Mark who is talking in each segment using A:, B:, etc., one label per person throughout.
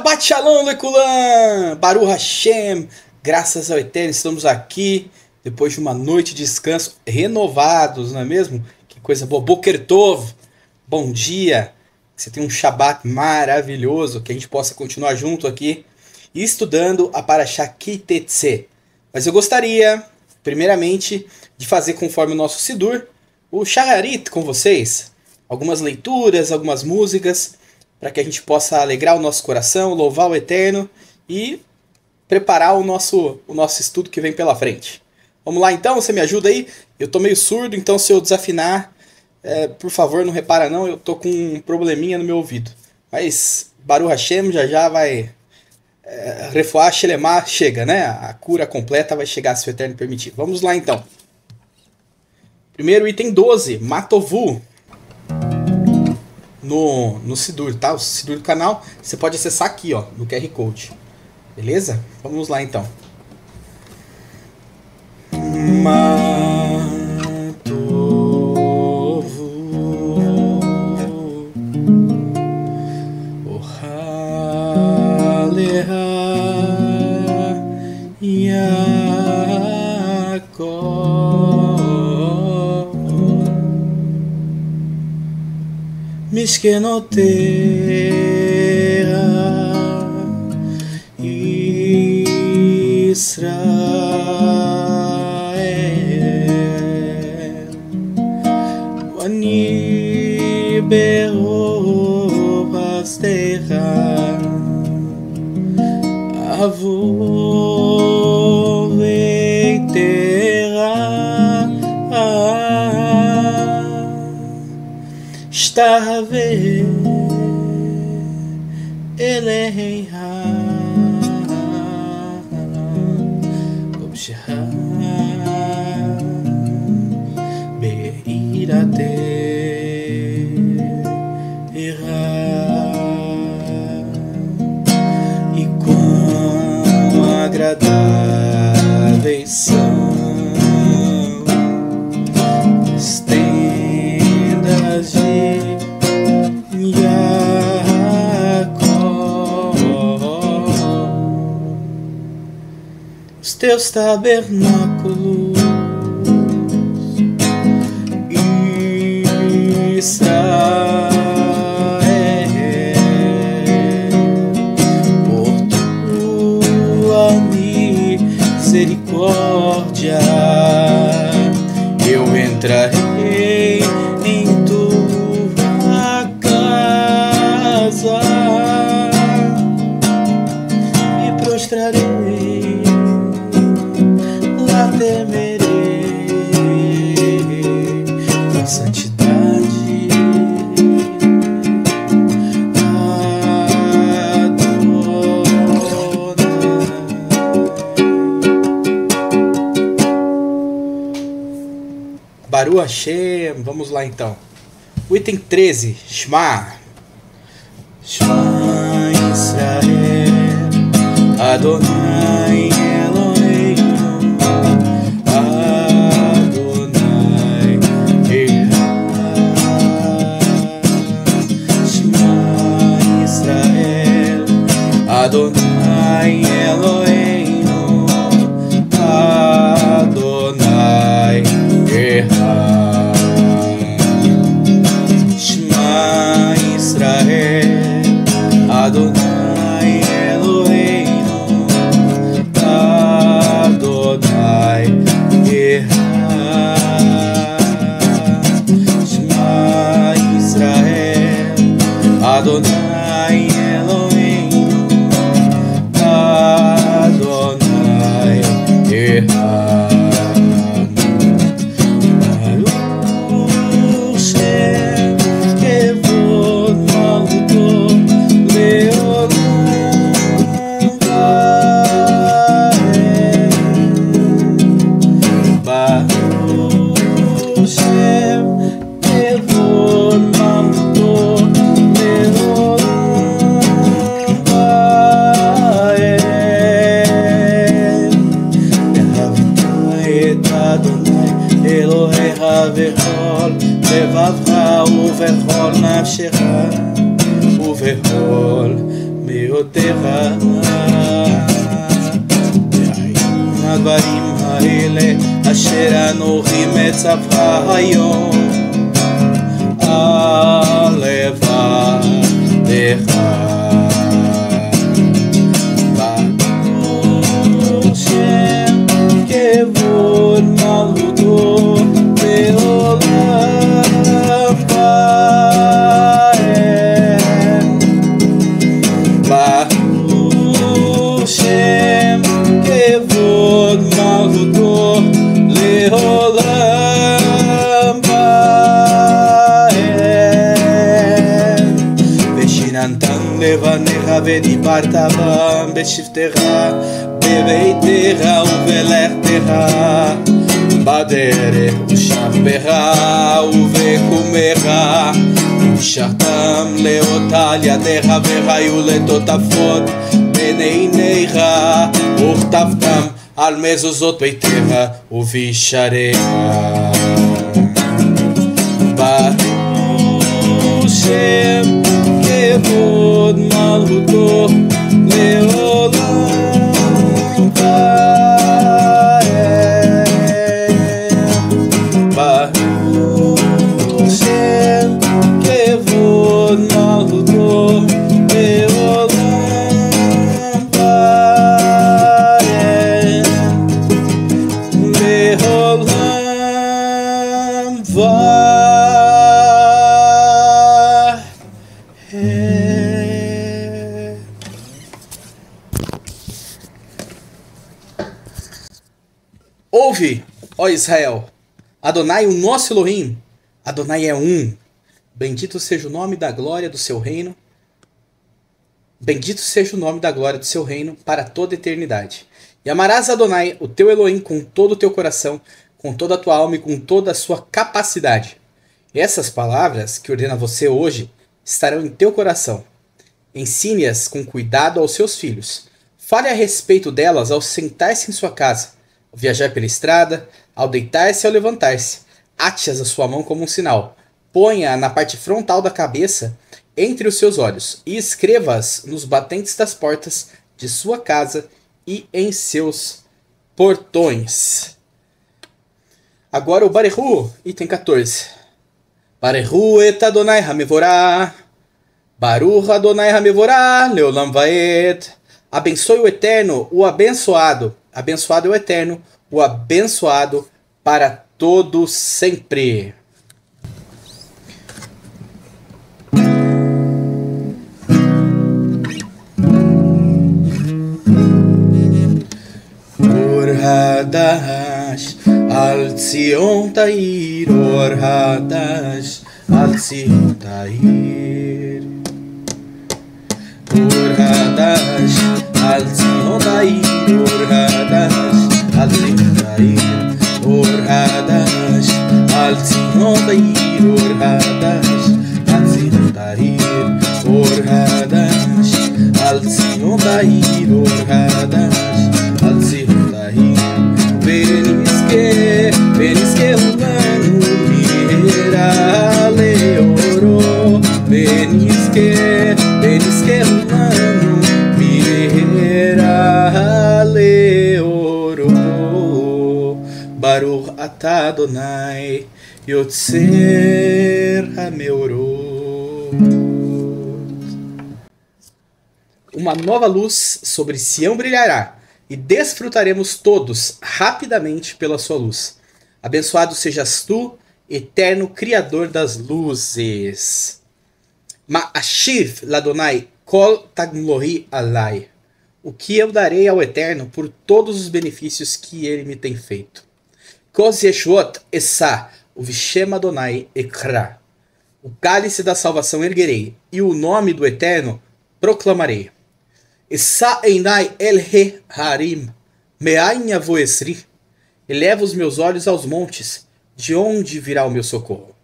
A: Shabbat Shalom, Lekulam! Baruch Hashem! Graças ao Eterno, estamos aqui depois de uma noite de descanso, renovados, não é mesmo? Que coisa boa! Boker Tov! Bom dia! Que você tenha um Shabbat maravilhoso, que a gente possa continuar junto aqui estudando a Parashá Ki Teitzei. Mas eu gostaria, primeiramente, de fazer conforme o nosso Sidur, o Shacharit com vocês. Algumas leituras, algumas músicas, para que a gente possa alegrar o nosso coração, louvar o Eterno e preparar o nosso estudo que vem pela frente. Vamos lá então, você me ajuda aí? Eu tô meio surdo, então se eu desafinar, por favor, não repara não, eu tô com um probleminha no meu ouvido. Mas Baruch Hashem já vai... Refuah Shelemah chega, né? A cura completa vai chegar se o Eterno permitir. Vamos lá então. Primeiro item 12, Matovu. No Sidur, tá? O Sidur do canal, você pode acessar aqui, ó, no QR Code. Beleza? Vamos lá então.
B: Mishkenoteha Israel Ani berovastecha Avo veitera Shtahave Eleha Obsheha Beirate Ira E quão agradáveis são as tendas de os teus tabernáculos, Israel, por tua misericórdia, eu entrarei em tua casa e prostrarei, lá temerei a santidade,
A: Baruch Hashem, vamos lá então. O item 13, Shema.
B: Shema Israel, Adonai Eloheinu, Adonai Echad. Shema Israel, Adonai Eloheinu, Adonai Echad. Shema Israel, Adonai Eloheinu, Adonai Echad. Shema Israel, Adonai Eloheinu, Adonai Echad. לבבך ובכל נפשך ובכל מאותיך. הדברים האלה אשר אנוכי מצווך היום על לבדך. ברוך שם כבוד מלכותו לעולם ועד. ברוך שם כבוד מלכותו לעולם ועד. ושיננתם לבניך ודיברת בם בשבתך בביתך ובלכתך בדרך ושבך ובקומך. ושכתם לאות על ידיך וחיו לטוטפות בין עיניך וכתבתם על מזוזות ביתך ובישעריך. ברוך שם כבוד מלכותו לעולם ועד. ברוך שם כבוד מלכותו לעולם ועד. לעולם ועד.
A: Ouve, ó Israel, Adonai, o nosso Elohim, Adonai é um. Bendito seja o nome da glória do seu reino. Bendito seja o nome da glória do seu reino para toda a eternidade. E amarás Adonai, o teu Elohim, com todo o teu coração, com toda a tua alma e com toda a sua capacidade. E essas palavras que ordena você hoje estarão em teu coração. Ensine-as com cuidado aos seus filhos. Fale a respeito delas ao sentar-se em sua casa, ao viajar pela estrada, ao deitar-se e ao levantar-se. Ate-as a sua mão como um sinal. Ponha-a na parte frontal da cabeça, entre os seus olhos, e escreva-as nos batentes das portas de sua casa e em seus portões. Agora o Barehu, item 14. Barehu et Adonai Hamevorah. Baruch Adonai Hamevorah, Leolam Vaed. Abençoe o Eterno, o abençoado. Abençoado é o Eterno, o abençoado para todo sempre.
B: Or Hadash al Zion Tair, Or Hadash al Zion Tair. Or Hadash al Zion Tair, Or Hadash al Zion Tair. Or Hadash al Zion Tair, Or Hadash al Zion Tair. Or Hadash al Zion Tair, Or Hadash al Zion Tair. Veniske Hulanu Mihera Leoro. Veniske Hulanu Mihera Leoro. Baruch atah Adonai Yotzer HaMeorot.
A: Uma nova luz sobre Sião brilhará, e desfrutaremos todos rapidamente pela sua luz. Abençoado sejas tu, eterno Criador das luzes. Ma'ashiv ladonai kol tagmlohi alai. O que eu darei ao Eterno por todos os benefícios que ele me tem feito. Kos yeshvot essa, o Vishem Adonai ekra. O cálice da salvação erguerei, e o nome do Eterno proclamarei. Essa einai el he harim, me'ain yavo esri. Eleva os meus olhos aos montes, de onde virá o meu socorro?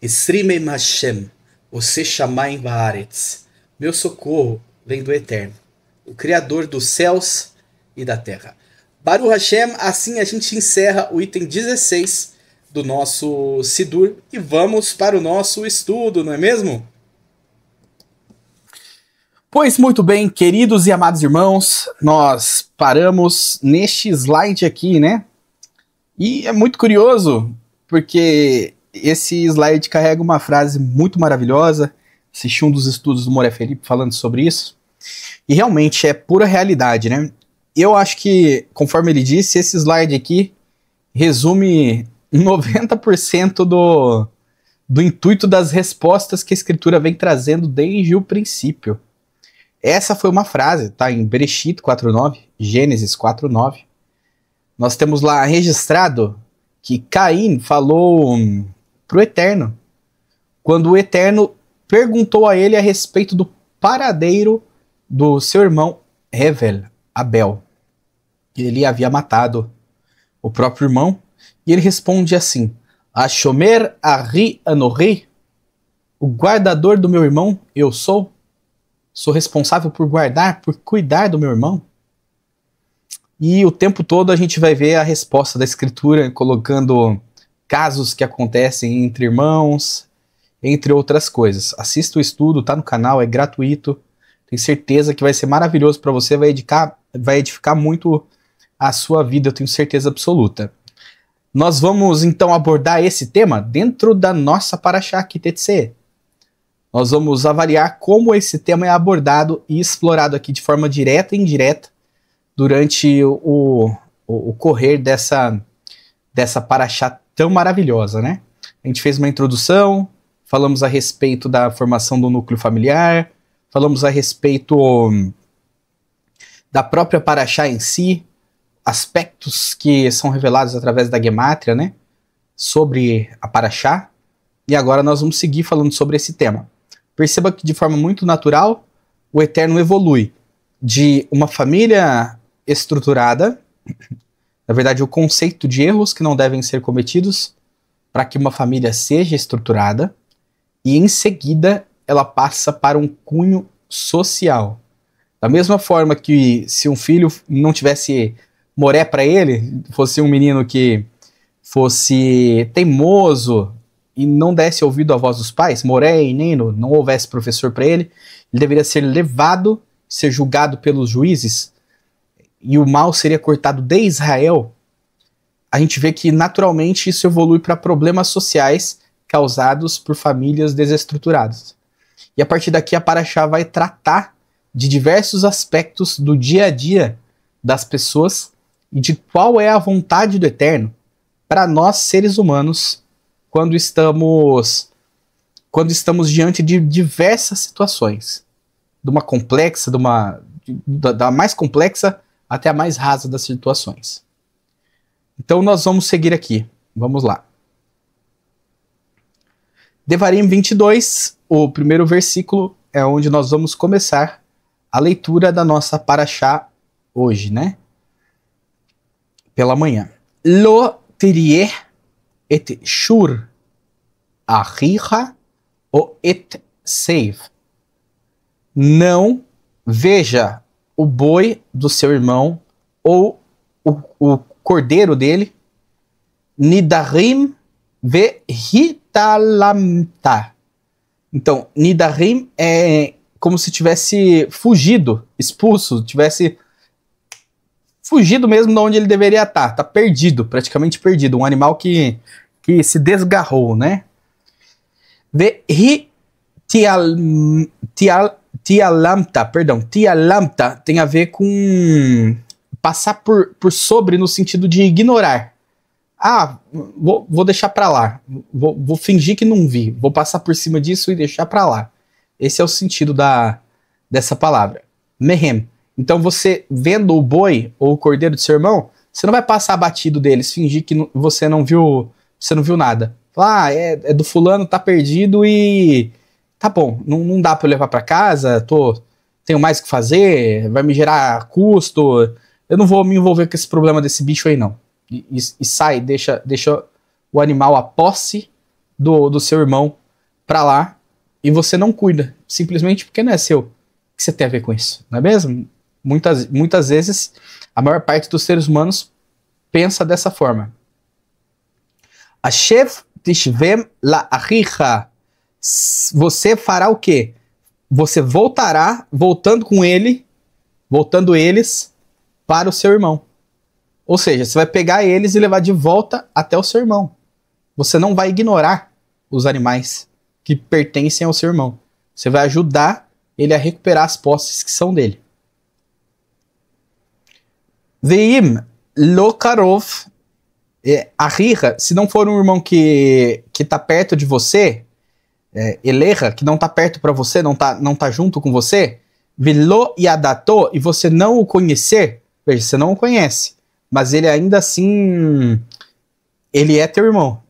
A: Esri meim Hashem, você shamayim va'aretz. Meu socorro vem do Eterno, o Criador dos céus e da terra. Baruch Hashem, assim a gente encerra o item 16 do nosso Sidur e vamos para o nosso estudo, não é mesmo? Pois muito bem, queridos e amados irmãos, nós paramos neste slide aqui, né? E é muito curioso, porque esse slide carrega uma frase muito maravilhosa. Assisti um dos estudos do Moré Felipe falando sobre isso. E realmente é pura realidade, né? Eu acho que, conforme ele disse, esse slide aqui resume 90% do intuito das respostas que a Escritura vem trazendo desde o princípio. Essa foi uma frase, tá? Em Bereshit 4.9, Gênesis 4.9. Nós temos lá registrado que Caim falou pro Eterno, quando o Eterno perguntou a ele a respeito do paradeiro do seu irmão Hevel, Abel. Ele havia matado o próprio irmão, e ele responde assim: Ashomer Ari Anohi, o guardador do meu irmão eu sou? Sou responsável por guardar, por cuidar do meu irmão? E o tempo todo a gente vai ver a resposta da Escritura, colocando casos que acontecem entre irmãos, entre outras coisas. Assista o estudo, tá no canal, é gratuito. Tenho certeza que vai ser maravilhoso para você, vai edificar muito a sua vida, eu tenho certeza absoluta. Nós vamos então abordar esse tema dentro da nossa Parashá Kitetse. Nós vamos avaliar como esse tema é abordado e explorado aqui de forma direta e indireta durante o correr dessa Parashá tão maravilhosa, né? A gente fez uma introdução, falamos a respeito da formação do núcleo familiar, falamos a respeito da própria Parashá em si, aspectos que são revelados através da Gemátria, né? Sobre a Parashá. E agora nós vamos seguir falando sobre esse tema. Perceba que de forma muito natural, o Eterno evolui de uma família estruturada, na verdade o conceito de erros que não devem ser cometidos, para que uma família seja estruturada, e em seguida ela passa para um cunho social. Da mesma forma que se um filho não tivesse moré para ele, fosse um menino que fosse teimoso, e não desse ouvido à voz dos pais, moré e neno, não houvesse professor para ele, ele deveria ser levado, ser julgado pelos juízes, e o mal seria cortado de Israel. A gente vê que naturalmente isso evolui para problemas sociais causados por famílias desestruturadas. E a partir daqui a Parashá vai tratar de diversos aspectos do dia a dia das pessoas e de qual é a vontade do Eterno para nós seres humanos quando estamos diante de diversas situações, de uma complexa, da mais complexa até a mais rasa das situações. Então nós vamos seguir aqui, vamos lá. Devarim 22, o primeiro versículo, é onde nós vamos começar a leitura da nossa Parashá hoje, né? Pela manhã. Lo tirieh et shur achicha o et seiv. Não veja o boi do seu irmão ou o cordeiro dele, nidarim ve hitalamta. Então, nidarim é como se tivesse fugido, expulso, tivesse fugido mesmo de onde ele deveria estar. Tá perdido, praticamente perdido. Um animal que se desgarrou, né? Tialamta tem a ver com passar por sobre no sentido de ignorar. Ah, vou deixar pra lá. Vou fingir que não vi. Vou passar por cima disso e deixar pra lá. Esse é o sentido dessa palavra. Mehem. Então você vendo o boi ou o cordeiro do seu irmão, você não vai passar batido deles, fingir que você não viu nada. Falar, é do fulano, tá perdido e tá bom, não dá pra eu levar pra casa, tenho mais o que fazer, vai me gerar custo, eu não vou me envolver com esse problema desse bicho aí não. E sai, deixa o animal, a posse do seu irmão pra lá, e você não cuida, simplesmente porque não é seu. O que você tem a ver com isso, não é mesmo? Muitas vezes, a maior parte dos seres humanos pensa dessa forma. Ashev tishvem la achicha. Você fará o quê? você voltará, voltando eles para o seu irmão. Ou seja, você vai pegar eles e levar de volta até o seu irmão. Você não vai ignorar os animais que pertencem ao seu irmão. Você vai ajudar ele a recuperar as posses que são dele. Veim lo karov arrira, se não for um irmão que está perto de você, eleja, que não está perto para você, não tá junto com você, vilo yadato, e você não o conhecer, veja, você não o conhece, mas ele ainda assim, ele é teu irmão.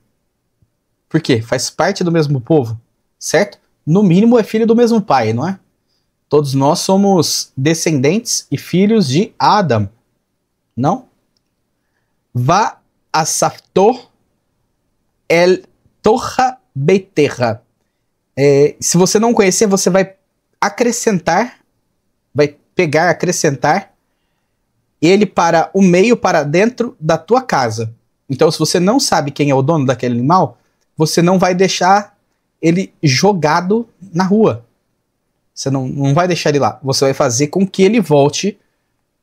A: Por quê? Faz parte do mesmo povo, certo? No mínimo é filho do mesmo pai, não é? Todos nós somos descendentes e filhos de Adam, não? Va asafto el torra beterra. Se você não conhecer, você vai acrescentar, acrescentar ele para o meio, para dentro da tua casa. Então, se você não sabe quem é o dono daquele animal, você não vai deixar ele jogado na rua. Você não vai deixar ele lá. Você vai fazer com que ele volte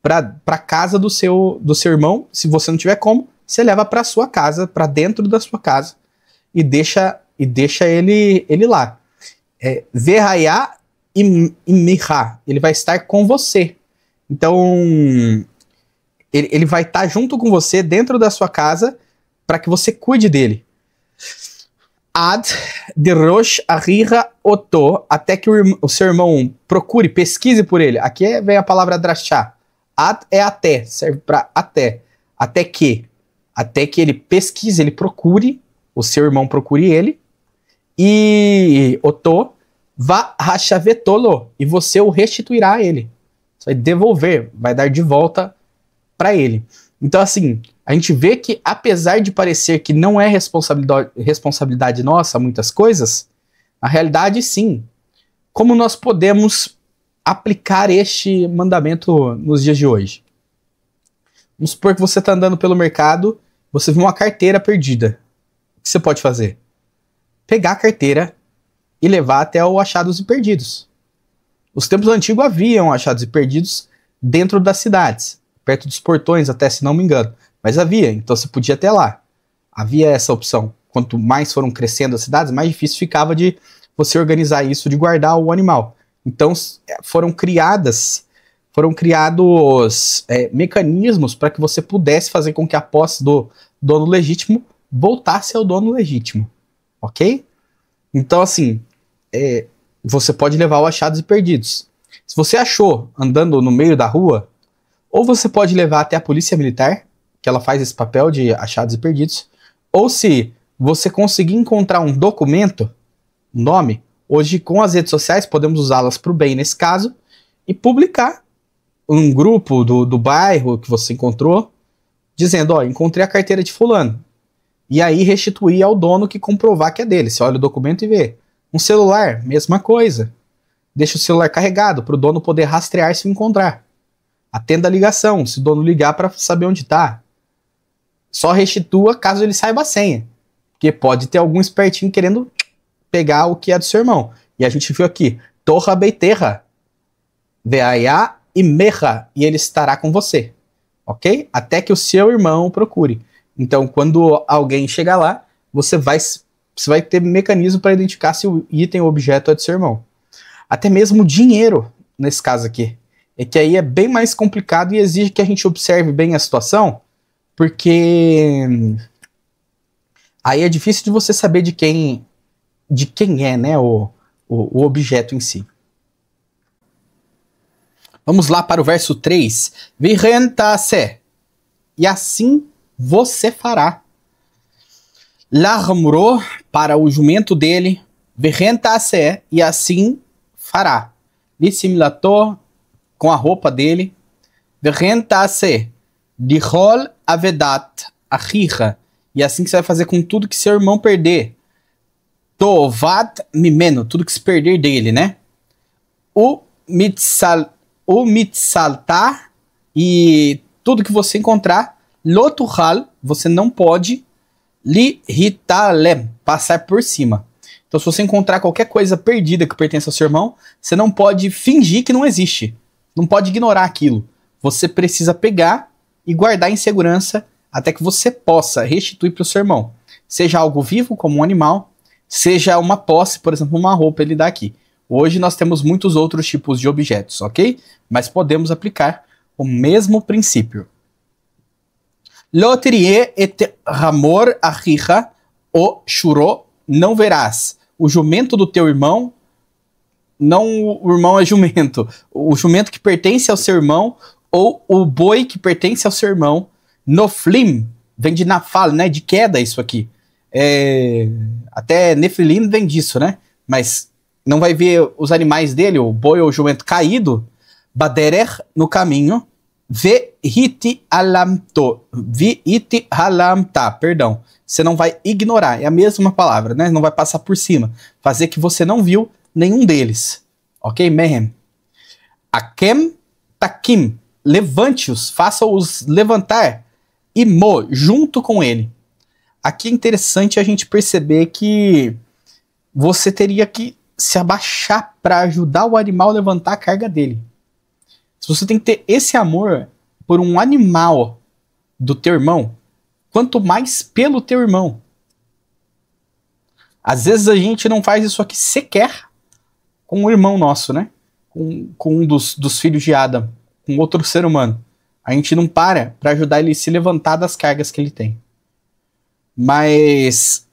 A: para a casa do seu irmão. Se você não tiver como, você leva para sua casa, para dentro da sua casa, e deixa ele lá. Verraiá e mirra, ele vai estar com você. Então, ele vai estar junto com você dentro da sua casa para que você cuide dele. Ad de rosh arrira oto, até que o seu irmão procure, pesquise por ele. Aqui vem a palavra drashá. Ad é até, serve para até. Até que ele pesquise, ele procure, o seu irmão procure ele, e oto va rachavetolo, e você o restituirá a ele. Você vai devolver, vai dar de volta para ele. Então, assim, a gente vê que, apesar de parecer que não é responsabilidade nossa muitas coisas, na realidade, sim. Como nós podemos aplicar este mandamento nos dias de hoje? Vamos supor que você está andando pelo mercado, você viu uma carteira perdida. O que você pode fazer? Pegar a carteira e levar até o achados e perdidos. Nos tempos antigos haviam achados e perdidos dentro das cidades, perto dos portões até, se não me engano. Mas havia, então você podia até lá. Havia essa opção. Quanto mais foram crescendo as cidades, mais difícil ficava de você organizar isso, de guardar o animal. Então foram criados mecanismos para que você pudesse fazer com que a posse do dono legítimo voltasse ao dono legítimo. Ok? Então, assim, você pode levar o achados e perdidos. Se você achou andando no meio da rua, ou você pode levar até a polícia militar, que ela faz esse papel de achados e perdidos, ou se você conseguir encontrar um documento, um nome, hoje com as redes sociais podemos usá-las para o bem nesse caso, e publicar um grupo do bairro que você encontrou, dizendo, encontrei a carteira de fulano. E aí restituir ao dono que comprovar que é dele. Você olha o documento e vê. Um celular, mesma coisa. Deixa o celular carregado para o dono poder rastrear se encontrar. Atenda a ligação, se o dono ligar para saber onde está. Só restitua caso ele saiba a senha. Porque pode ter algum espertinho querendo pegar o que é do seu irmão. E a gente viu aqui, Torra Beiterra, Veaiá e Merra, e ele estará com você. Ok? Até que o seu irmão procure. Então, quando alguém chegar lá, você vai ter mecanismo para identificar se o item ou objeto é do seu irmão. Até mesmo dinheiro, nesse caso aqui. É que aí é bem mais complicado e exige que a gente observe bem a situação, porque aí é difícil de você saber de quem é, né, o objeto em si. Vamos lá para o verso 3. Virentase. E assim você fará. Larmurou para o jumento dele. Virentase. E assim fará. Dissimilator com a roupa dele. Virentase. Dihol avedat. Achirra. E assim que você vai fazer com tudo que seu irmão perder. Tovat mimeno. Tudo que se perder dele, né? O mitsaltar. E tudo que você encontrar. Lotuhal, você não pode li hitalem, passar por cima. Então, se você encontrar qualquer coisa perdida que pertence ao seu irmão, você não pode fingir que não existe. Não pode ignorar aquilo. Você precisa pegar e guardar em segurança até que você possa restituir para o seu irmão. Seja algo vivo, como um animal, seja uma posse, por exemplo, uma roupa, ele dá aqui. Hoje nós temos muitos outros tipos de objetos, ok? Mas podemos aplicar o mesmo princípio. Lo tirie et ramor achicha o shuro, não verás o jumento do teu irmão, não o irmão é jumento, o jumento que pertence ao seu irmão, ou o boi que pertence ao seu irmão, noflim, vem de nafal, né, de queda isso aqui. Até nefilim vem disso, né, mas não vai ver os animais dele, o boi ou o jumento caído, baderer, no caminho, vihiti halamta, perdão, você não vai ignorar, é a mesma palavra, né? Não vai passar por cima, fazer que você não viu nenhum deles, ok? Mehem. Akem takim, levante-os, faça-os levantar, e mo, junto com ele. Aqui é interessante a gente perceber que você teria que se abaixar para ajudar o animal a levantar a carga dele. Se você tem que ter esse amor por um animal do teu irmão, quanto mais pelo teu irmão. Às vezes a gente não faz isso aqui sequer com um irmão nosso, né? Com um dos filhos de Adam, com outro ser humano. A gente não para ajudar ele a se levantar das cargas que ele tem. Mas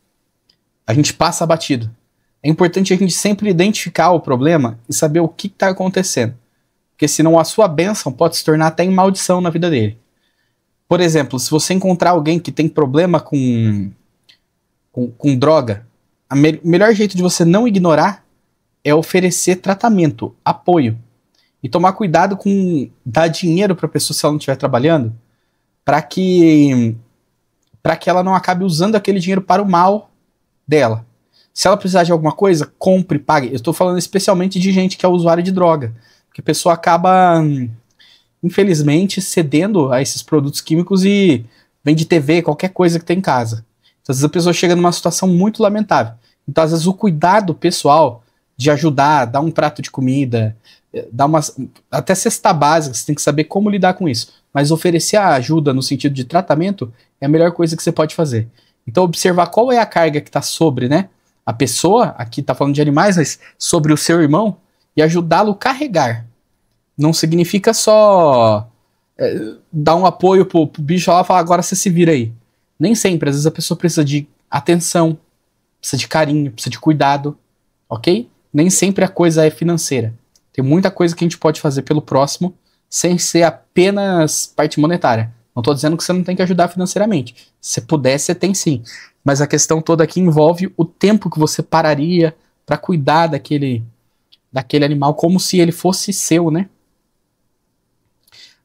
A: a gente passa batido. É importante a gente sempre identificar o problema e saber o que está acontecendo. Porque senão a sua bênção pode se tornar até em maldição na vida dele. Por exemplo, se você encontrar alguém que tem problema com droga, o melhor jeito de você não ignorar é oferecer tratamento, apoio. E tomar cuidado com dar dinheiro para a pessoa se ela não estiver trabalhando, para que ela não acabe usando aquele dinheiro para o mal dela. Se ela precisar de alguma coisa, compre, pague. Eu estou falando especialmente de gente que é usuária de droga. Porque a pessoa acaba, infelizmente, cedendo a esses produtos químicos e vende TV, qualquer coisa que tem em casa. Então, às vezes a pessoa chega numa situação muito lamentável. Então, às vezes, o cuidado pessoal de ajudar, dar um prato de comida, dar até cesta básica, você tem que saber como lidar com isso. Mas oferecer a ajuda no sentido de tratamento é a melhor coisa que você pode fazer. Então, observar qual é a carga que está sobre, né? A pessoa, aqui está falando de animais, mas sobre o seu irmão, e ajudá-lo a carregar. Não significa só dar um apoio pro bicho lá e falar, agora você se vira aí. Nem sempre, às vezes a pessoa precisa de atenção, precisa de carinho, precisa de cuidado, ok? Nem sempre a coisa é financeira. Tem muita coisa que a gente pode fazer pelo próximo sem ser apenas parte monetária. Não estou dizendo que você não tem que ajudar financeiramente. Se puder, você tem sim. Mas a questão toda aqui envolve o tempo que você pararia para cuidar daquele animal como se ele fosse seu, né?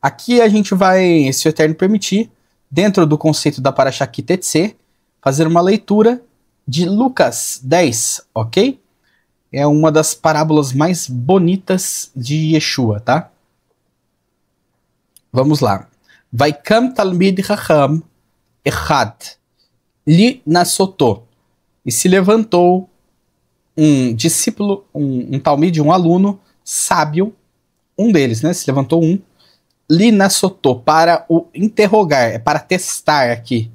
A: Aqui a gente vai, se o Eterno permitir, dentro do conceito da Parashá Ki Tetzé, fazer uma leitura de Lucas 10, ok? É uma das parábolas mais bonitas de Yeshua, tá? Vamos lá. Vaikam Talmid Chacham Echad Li Nasoto. E se levantou um discípulo, um talmid, um aluno sábio, um deles, né? Se levantou Li Nasoto, para o interrogar, é para testar aqui.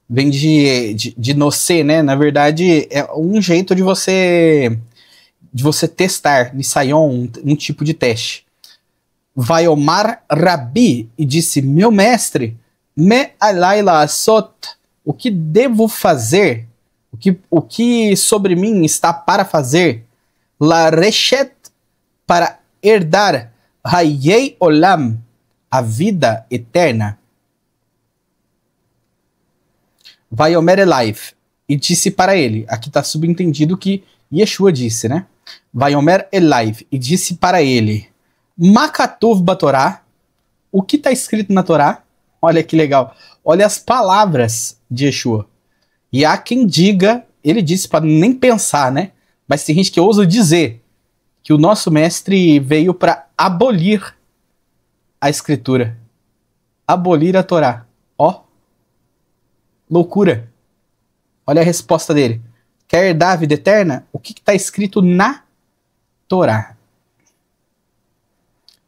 A: Vem de nocê, né? Na verdade, é um jeito de você testar, Nisayon, um tipo de teste. Vai Omar Rabi, e disse, meu mestre, me alayla asot, o que devo fazer? O que sobre mim está para fazer? La reshet, para herdar Hayei Olam, a vida eterna. Vai Omer Elaiv, e disse para ele, aqui está subentendido que Yeshua disse, né? Vai Omer Elaiv, e disse para ele, Makatuv Batorá, o que está escrito na Torá? Olha que legal. Olha as palavras de Yeshua. E há quem diga, ele disse para nem pensar, né? Mas tem gente que ousa dizer que o nosso mestre veio para abolir a escritura. Abolir a Torá. Ó. Loucura. Olha a resposta dele. Quer herdar a vida eterna? O que está escrito na Torá?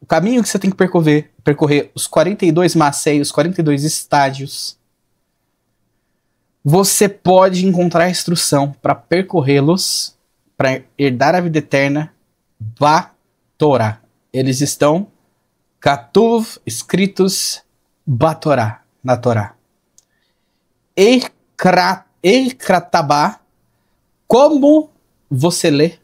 A: O caminho que você tem que percorrer os 42 maceios, os 42 estágios, você pode encontrar instrução para percorrê-los, para herdar a vida eterna, Torá. Eles estão Katuv, escritos Batorá, na Torá. Eikratabá, como você lê?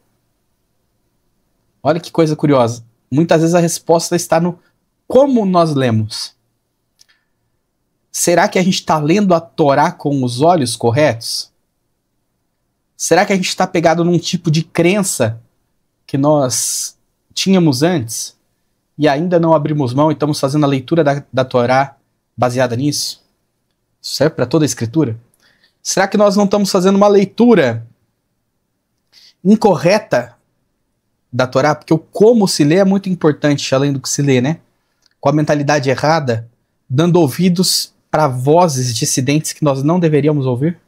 A: Olha que coisa curiosa. Muitas vezes a resposta está no como nós lemos. Será que a gente está lendo a Torá com os olhos corretos? Será que a gente está pegado num tipo de crença que nós tínhamos antes e ainda não abrimos mão e estamos fazendo a leitura da Torá baseada nisso? Isso serve para toda a escritura? Será que nós não estamos fazendo uma leitura incorreta da Torá? Porque o como se lê é muito importante, além do que se lê, né? Com a mentalidade errada, dando ouvidos para vozes dissidentes que nós não deveríamos ouvir?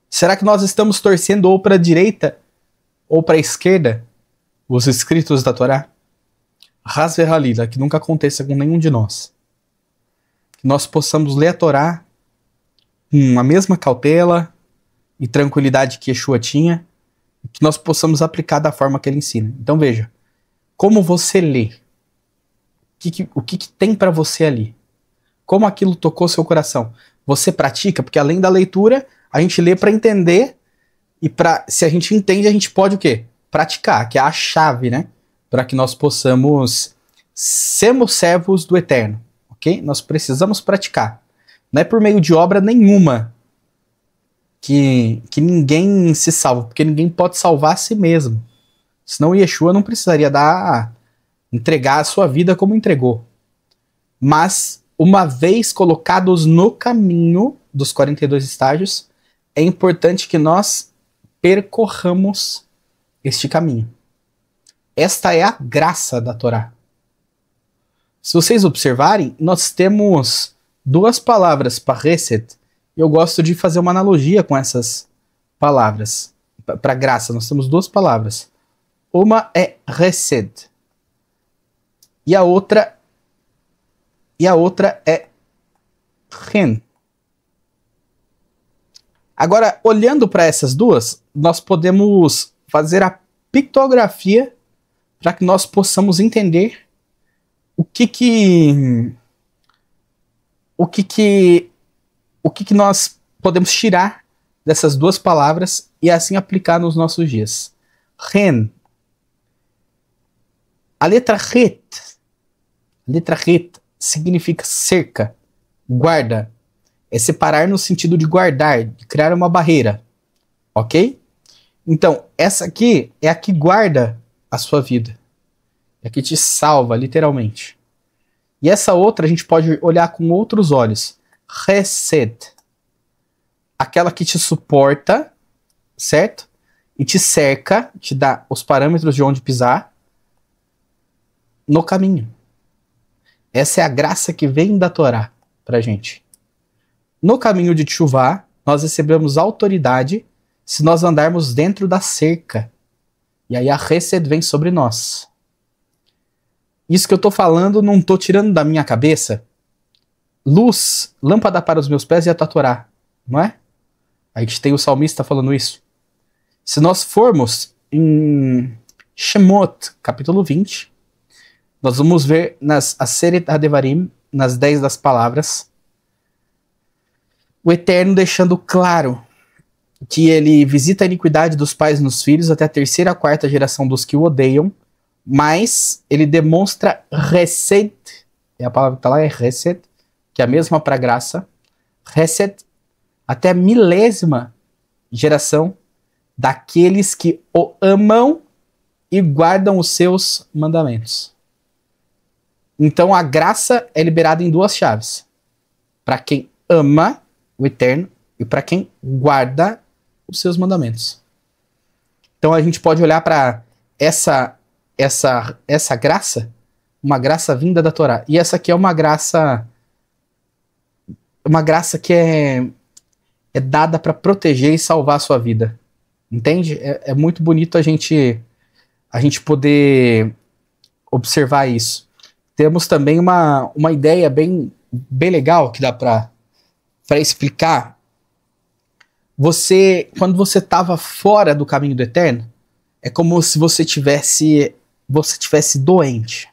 A: Será que nós estamos torcendo ou para a direita ou para a esquerda os escritos da Torá? Hasve Halila, que nunca aconteça com nenhum de nós. Que nós possamos ler a Torá com a mesma cautela e tranquilidade que Yeshua tinha, e que nós possamos aplicar da forma que ele ensina. Então veja, como você lê? O que tem para você ali? Como aquilo tocou seu coração? Você pratica? Porque além da leitura, a gente lê para entender, e se a gente entende, a gente pode o quê? Praticar, que é a chave, né? Para que nós possamos sermos servos do Eterno, ok? Nós precisamos praticar. Não é por meio de obra nenhuma que ninguém se salva, porque ninguém pode salvar a si mesmo. Senão Yeshua não precisaria entregar a sua vida como entregou. Mas, uma vez colocados no caminho dos 42 estágios, é importante que nós percorramos este caminho. Esta é a graça da Torá. Se vocês observarem, nós temos duas palavras, pareset, e eu gosto de fazer uma analogia com essas palavras. Para graça, nós temos duas palavras. Uma é resed, e a outra é ren. Agora, olhando para essas duas, nós podemos fazer a pictografia para que nós possamos entender o que nós podemos tirar dessas duas palavras e assim aplicar nos nossos dias. Ren. A letra het significa cerca, guarda. É separar no sentido de guardar, de criar uma barreira. Ok? Então, essa aqui é a que guarda a sua vida. É a que te salva, literalmente. E essa outra a gente pode olhar com outros olhos. Resed. Aquela que te suporta, certo? E te cerca, te dá os parâmetros de onde pisar no caminho. Essa é a graça que vem da Torá pra gente. No caminho de Teshuvá, nós recebemos autoridade se nós andarmos dentro da cerca. E aí a Resed vem sobre nós. Isso que eu tô falando, não tô tirando da minha cabeça. Luz, lâmpada para os meus pés e a tua Torá, não é? A gente tem o salmista falando isso. Se nós formos em Shemot, capítulo 20, nós vamos ver nas Aseret HaDevarim, nas 10 das palavras, o Eterno deixando claro que ele visita a iniquidade dos pais nos filhos até a terceira a quarta geração dos que o odeiam, mas ele demonstra Resed, a palavra que está lá é Resed, que é a mesma para graça, Resed, até a milésima geração daqueles que o amam e guardam os seus mandamentos. Então a graça é liberada em duas chaves. Para quem ama o Eterno e para quem guarda os seus mandamentos. Então a gente pode olhar para essa graça, uma graça vinda da Torá. E essa aqui é uma graça que é é dada para proteger e salvar a sua vida. Entende? É muito bonito a gente poder observar isso. Temos também uma ideia bem legal que dá para explicar. Quando você estava fora do caminho do eterno, é como se você tivesse doente.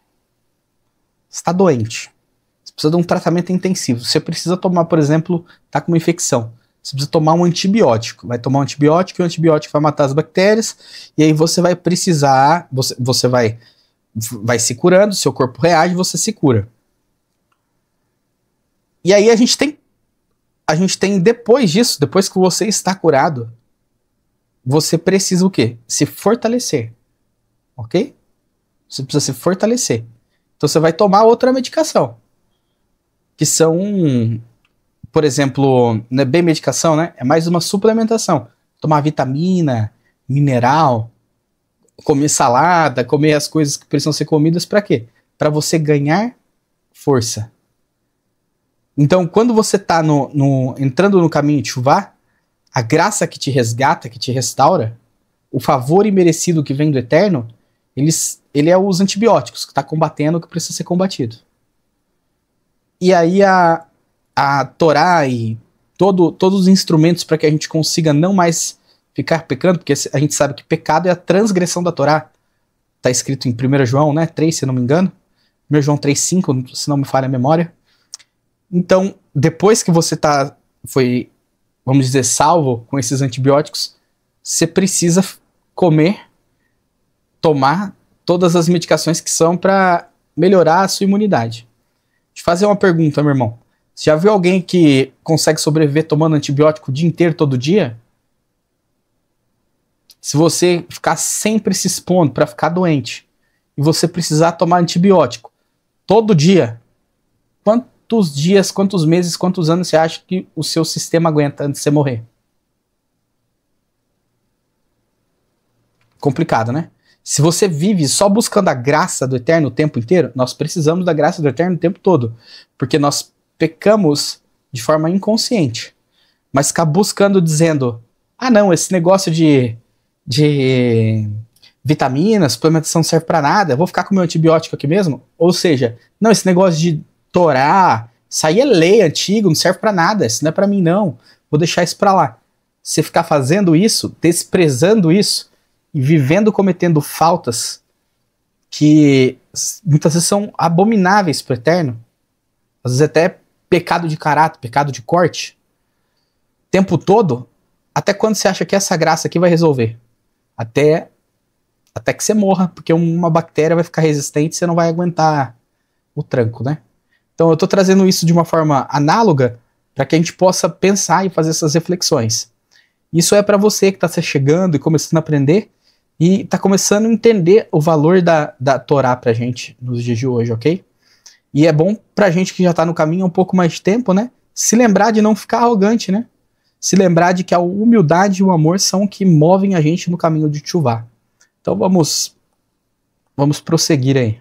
A: Você está doente. Você precisa de um tratamento intensivo. Você precisa tomar, por exemplo, tá com uma infecção. Você precisa tomar um antibiótico. Vai tomar um antibiótico e o antibiótico vai matar as bactérias. E aí você vai precisar, você vai se curando, seu corpo reage, você se cura. E aí a gente tem depois disso, depois que você está curado, você precisa o quê? Se fortalecer. Ok? Você precisa se fortalecer. Então você vai tomar outra medicação. Que são, por exemplo, não é bem medicação, né? É mais uma suplementação. Tomar vitamina, mineral, comer salada, comer as coisas que precisam ser comidas para quê? Para você ganhar força. Então, quando você está entrando no caminho de Teshuvá, a graça que te resgata, que te restaura, o favor imerecido que vem do Eterno, ele é os antibióticos que está combatendo o que precisa ser combatido. E aí a Torá e todos os instrumentos para que a gente consiga não mais ficar pecando, porque a gente sabe que pecado é a transgressão da Torá. Está escrito em 1 João, né, 3, se não me engano. 1 João 3,5, se não me falha a memória. Então, depois que você foi, vamos dizer, salvo com esses antibióticos, você precisa tomar todas as medicações que são para melhorar a sua imunidade. Deixa eu fazer uma pergunta, meu irmão. Você já viu alguém que consegue sobreviver tomando antibiótico o dia inteiro, todo dia? Se você ficar sempre se expondo para ficar doente e você precisar tomar antibiótico todo dia, quantos dias, quantos meses, quantos anos você acha que o seu sistema aguenta antes de você morrer? Complicado, né? Se você vive só buscando a graça do Eterno o tempo inteiro, nós precisamos da graça do Eterno o tempo todo, porque nós pecamos de forma inconsciente. Mas ficar buscando dizendo, não, esse negócio de vitaminas, suplementação não serve pra nada, eu vou ficar com meu antibiótico aqui mesmo? Ou seja, não, esse negócio de Torá, isso aí é lei antigo, não serve pra nada, isso não é pra mim não, vou deixar isso pra lá. Você ficar fazendo isso, desprezando isso, e cometendo faltas que muitas vezes são abomináveis pro Eterno, às vezes até pecado de caráter, pecado de corte, o tempo todo, até quando você acha que essa graça aqui vai resolver? Até que você morra, porque uma bactéria vai ficar resistente e você não vai aguentar o tranco, né? Então eu tô trazendo isso de uma forma análoga para que a gente possa pensar e fazer essas reflexões. Isso é para você que está se chegando e começando a aprender e está começando a entender o valor da Torá pra gente nos dias de hoje, ok? E é bom pra gente que já tá no caminho há um pouco mais de tempo, né? Se lembrar de não ficar arrogante, né? Se lembrar de que a humildade e o amor são o que movem a gente no caminho de Teshuvá. Então vamos prosseguir aí.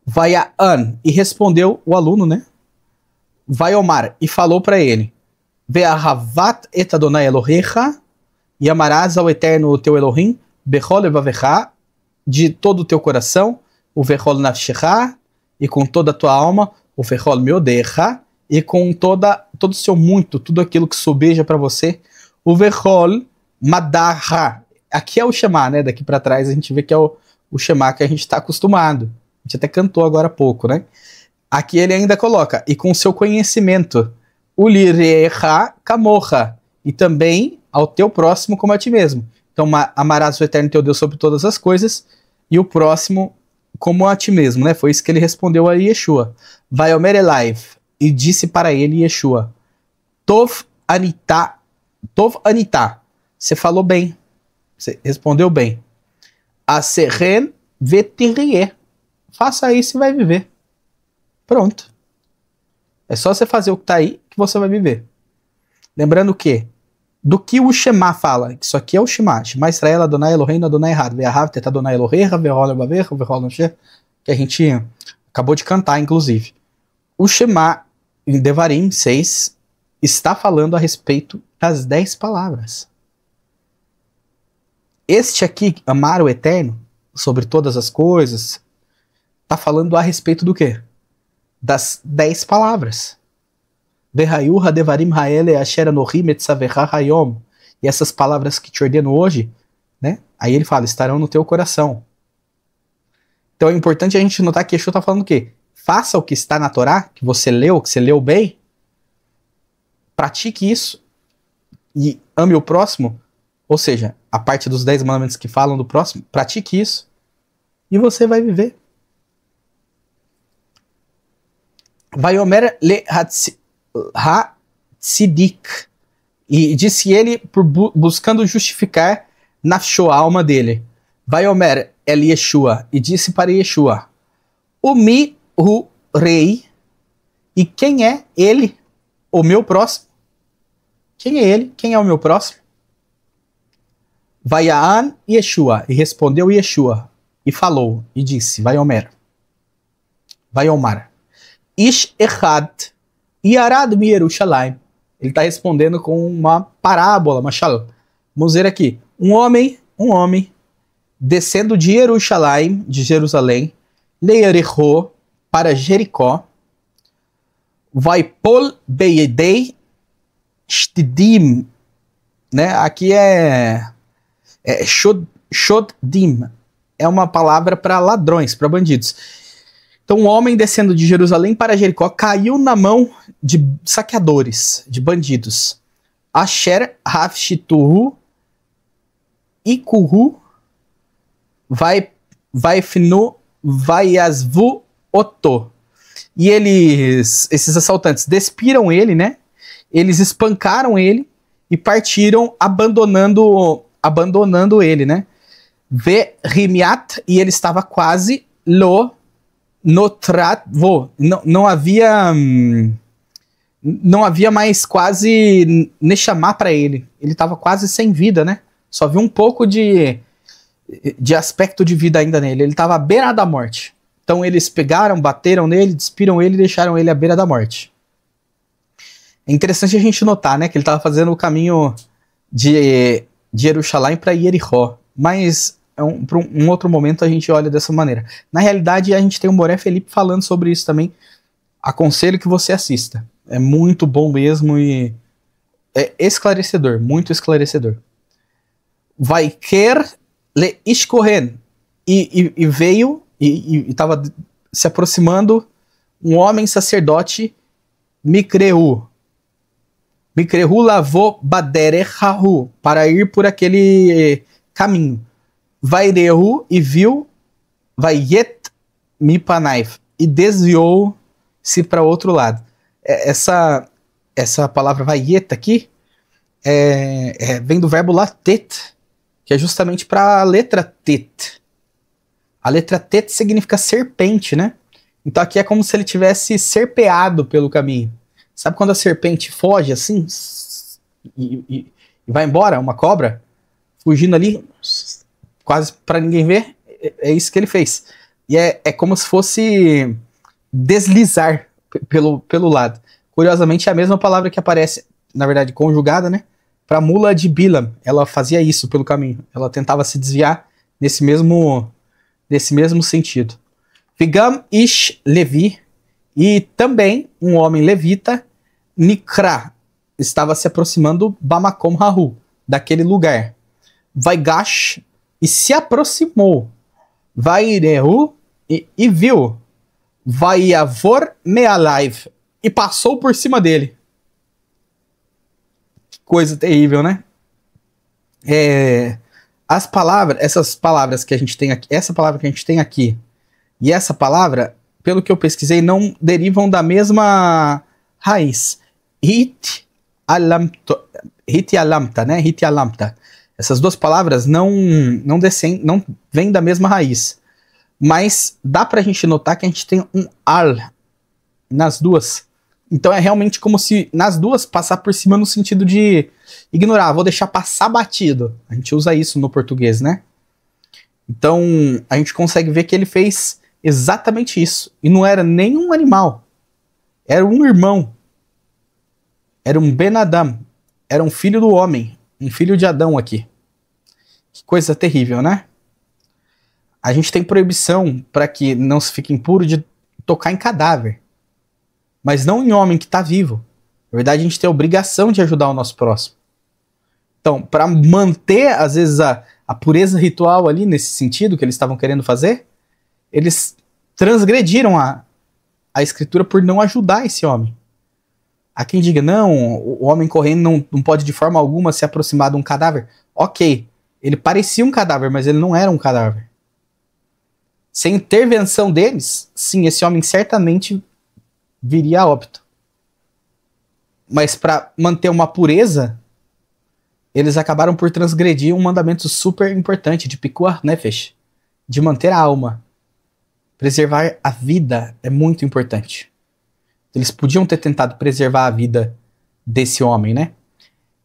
A: Vaian, e respondeu o aluno, né? Vaiomar, e falou para ele, Ve'ahavat et Adonai Elohecha, e amarás ao Eterno o teu Elohim, Bechol levavecha, de todo o teu coração, o Vechol nafshecha, e com toda a tua alma, o Vechol meodecha, e com todo o seu muito, tudo aquilo que sobeja para você, o Vechol madaha. Aqui é o Shema, né? Daqui para trás a gente vê que é o Shema que a gente está acostumado. A gente até cantou agora há pouco, né? Aqui ele ainda coloca, e com o seu conhecimento, o lirecha kamocha, e também ao teu próximo como a ti mesmo. Então amarás o Eterno teu Deus sobre todas as coisas, e o próximo como a ti mesmo, né? Foi isso que ele respondeu a Yeshua. Vaiomer Elaiv, e disse para ele Yeshua, Tov Anita, você falou bem, você respondeu bem. Aseren Vetirrier, faça isso e vai viver. Pronto. É só você fazer o que tá aí que você vai viver. Lembrando que, do que o Shema fala, que isso aqui é o Shema, Shema Israel, Adonai Eloheinu, Adonai Had, Ve'ahav et Adonai Elohecha, Ve'hol levavecha, Ve'hol nafshecha, que a gente acabou de cantar, inclusive. O Shema, em Devarim 6, está falando a respeito das 10 palavras. Este aqui, amar o Eterno, sobre todas as coisas, está falando a respeito do quê? Das 10 palavras. Vehayuha devarim haele asher anohim etzavecha hayom. E essas palavras que te ordeno hoje, né? Aí ele fala, estarão no teu coração. Então é importante a gente notar que Yeshua está falando o quê? Faça o que está na Torá, que você leu bem, pratique isso e ame o próximo, ou seja, a parte dos 10 mandamentos que falam do próximo, pratique isso e você vai viver. Vayomer le hatzidik, e disse ele buscando justificar nafsho, a alma dele. Vayomer el Yeshua, e disse para Yeshua, Umi hu rei, e quem é ele, o meu próximo? Quem é ele? Quem é o meu próximo? Vayaan Yeshua, e respondeu Yeshua, e falou, e disse, Vayomar, Ish echad yarad mi Yerushalayim. Ele está respondendo com uma parábola, machal. Vamos ver aqui. Um homem, descendo de Yerushalayim, de Jerusalém, Leerichô, para Jericó, vai pol beyedei shtidim, né? Aqui é shodim, é uma palavra para ladrões, para bandidos. Então um homem descendo de Jerusalém para Jericó caiu na mão de saqueadores, de bandidos. Asher hafshituhu ikuhu vai finu vaiasvu oto. E esses assaltantes despiram ele, né? Eles espancaram ele e partiram abandonando ele, né? Ve rimiat, e ele estava quase lo notrat vo. Não havia mais quase nechamá para ele. Ele estava quase sem vida, né? Só viu um pouco de aspecto de vida ainda nele. Ele estava à beira da morte. Então eles pegaram, bateram nele, despiram ele e deixaram ele à beira da morte. É interessante a gente notar, né, que ele estava fazendo o caminho de Jerusalém para Jericó. Mas para um outro momento a gente olha dessa maneira. Na realidade, a gente tem o Moré Felipe falando sobre isso também. Aconselho que você assista. É muito bom mesmo e é esclarecedor, muito esclarecedor. Vai quer le escorrer. E veio e estava se aproximando um homem sacerdote, Mikrehu. Mikrehu lavou baderechahu, para ir por aquele caminho. Vairehu, e viu, vaiet mipanaif, e desviou-se para outro lado. Essa palavra vaiet aqui vem do verbo latet, que é justamente para a letra tet. A letra tet significa serpente, né? Então aqui é como se ele tivesse serpeado pelo caminho. Sabe quando a serpente foge assim e vai embora, uma cobra fugindo ali, quase para ninguém ver? É isso que ele fez. E é como se fosse deslizar pelo lado. Curiosamente é a mesma palavra que aparece, na verdade conjugada, né? Para mula de Bilam. Ela fazia isso pelo caminho. Ela tentava se desviar nesse mesmo sentido. Vigam ish Levi, e também um homem levita, Nikra, estava se aproximando Bamakom Hahu, daquele lugar. Vaigash, e se aproximou. Vairehu, e viu. Vaiavor mealaiv, e passou por cima dele. Que coisa terrível, né? Essas palavras que a gente tem aqui, essa palavra que a gente tem aqui e essa palavra, pelo que eu pesquisei, não derivam da mesma raiz. Hit alamta, né? Hit alamta. Essas duas palavras não vêm da mesma raiz. Mas dá pra gente notar que a gente tem um al nas duas. Então é realmente como se nas duas passar por cima no sentido de ignorar, vou deixar passar batido. A gente usa isso no português, né? Então a gente consegue ver que ele fez exatamente isso. E não era nenhum animal. Era um irmão. Era um Ben Adam. Era um filho do homem. Um filho de Adão aqui. Que coisa terrível, né? A gente tem proibição para que não se fique impuro de tocar em cadáver. Mas não em homem que está vivo. Na verdade, a gente tem a obrigação de ajudar o nosso próximo. Então, para manter, às vezes, a pureza ritual ali, nesse sentido que eles estavam querendo fazer, eles transgrediram a escritura por não ajudar esse homem. Há quem diga, não, o homem correndo não pode de forma alguma se aproximar de um cadáver. Ok, ele parecia um cadáver, mas ele não era um cadáver. Sem intervenção deles, sim, esse homem certamente viria a óbito. Mas para manter uma pureza, eles acabaram por transgredir um mandamento super importante de Pikuach Nefesh, de manter a alma. Preservar a vida é muito importante. Eles podiam ter tentado preservar a vida desse homem, né?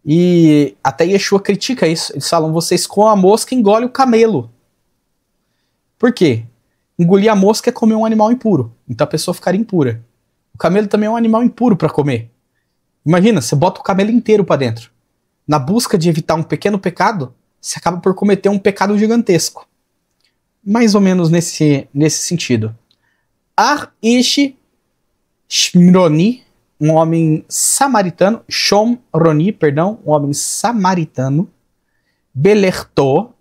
A: E até Yeshua critica isso. Eles falam, vocês com a mosca engolem o camelo. Por quê? Engolir a mosca é comer um animal impuro. Então a pessoa ficaria impura. O camelo também é um animal impuro para comer. Imagina, você bota o camelo inteiro para dentro. Na busca de evitar um pequeno pecado, você acaba por cometer um pecado gigantesco. Mais ou menos nesse sentido. Ar-ish Shmroni, um homem samaritano, Shomroni, perdão, um homem samaritano, Belerto,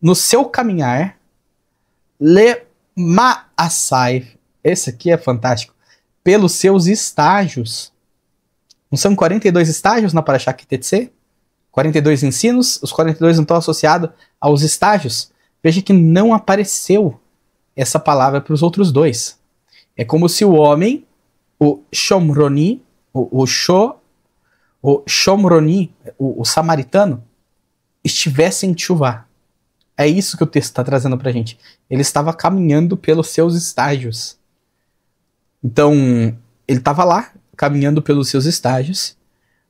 A: no seu caminhar, Le Maasai, esse aqui é fantástico, pelos seus estágios. Não são 42 estágios na Parashá Kitetse? 42 ensinos, os 42 não estão associados aos estágios. Veja que não apareceu essa palavra para os outros dois. É como se o homem, o Shomroni, o Shomroni, o samaritano, estivesse em Tchuvá. É isso que o texto está trazendo para a gente. Ele estava caminhando pelos seus estágios. Então, ele estava lá, caminhando pelos seus estágios.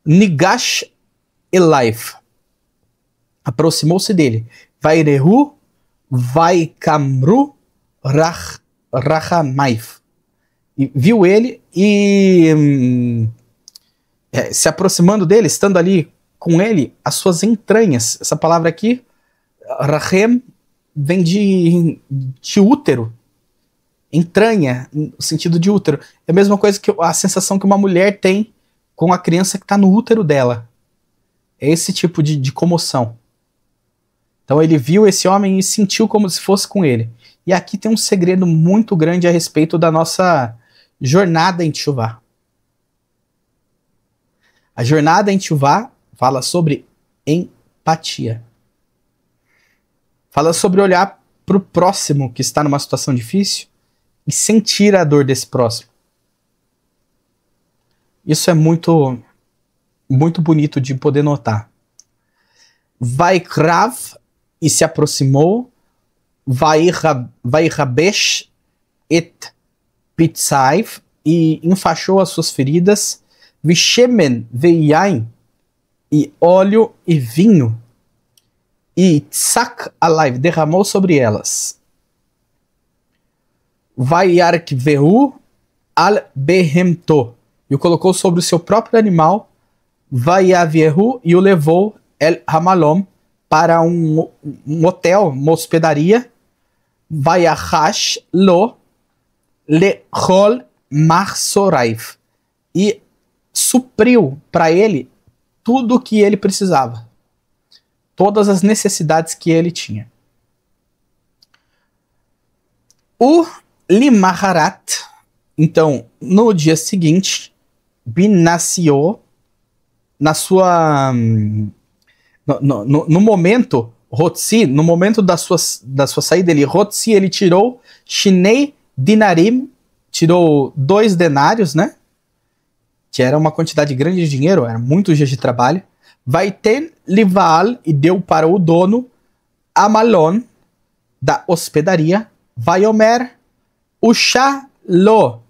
A: Nigash Elaif. Aproximou-se dele. Vairehu, Vaikamru, Rachamaif. E viu ele e se aproximando dele, estando ali com ele, as suas entranhas. Essa palavra aqui, Rachem, vem de útero. Entranha, no sentido de útero. É a mesma coisa que a sensação que uma mulher tem com a criança que está no útero dela. É esse tipo de comoção. Então ele viu esse homem e sentiu como se fosse com ele. E aqui tem um segredo muito grande a respeito da nossa jornada em Teshuvá. A jornada em Teshuvá fala sobre empatia. Fala sobre olhar para o próximo que está numa situação difícil e sentir a dor desse próximo. Isso é muito, muito bonito de poder notar. Vaikrav, e se aproximou, Vairabesh et Pitzaiv, e enfaixou as suas feridas, Vishemen veiain, e óleo e vinho, e Tsak alaiv, derramou sobre elas. Vaiarkvehu al behemto, e o colocou sobre o seu próprio animal, Vaiaviehu, e o levou el hamalom, para um hotel, uma hospedaria, Vayahash lo lechol marsoraiv, e supriu para ele tudo o que ele precisava, todas as necessidades que ele tinha. O Limaharat, então, no dia seguinte, Binaciou, na sua... No momento, Rotzi, no momento da sua saída, Rotzi, ele tirou Shinei Dinarim, tirou 2 denários, né? Que era uma quantidade grande de dinheiro, era muitos dias de trabalho. Vaiten Lival, e deu para o dono Amalon, da hospedaria. Vaiomer, Usha Lo,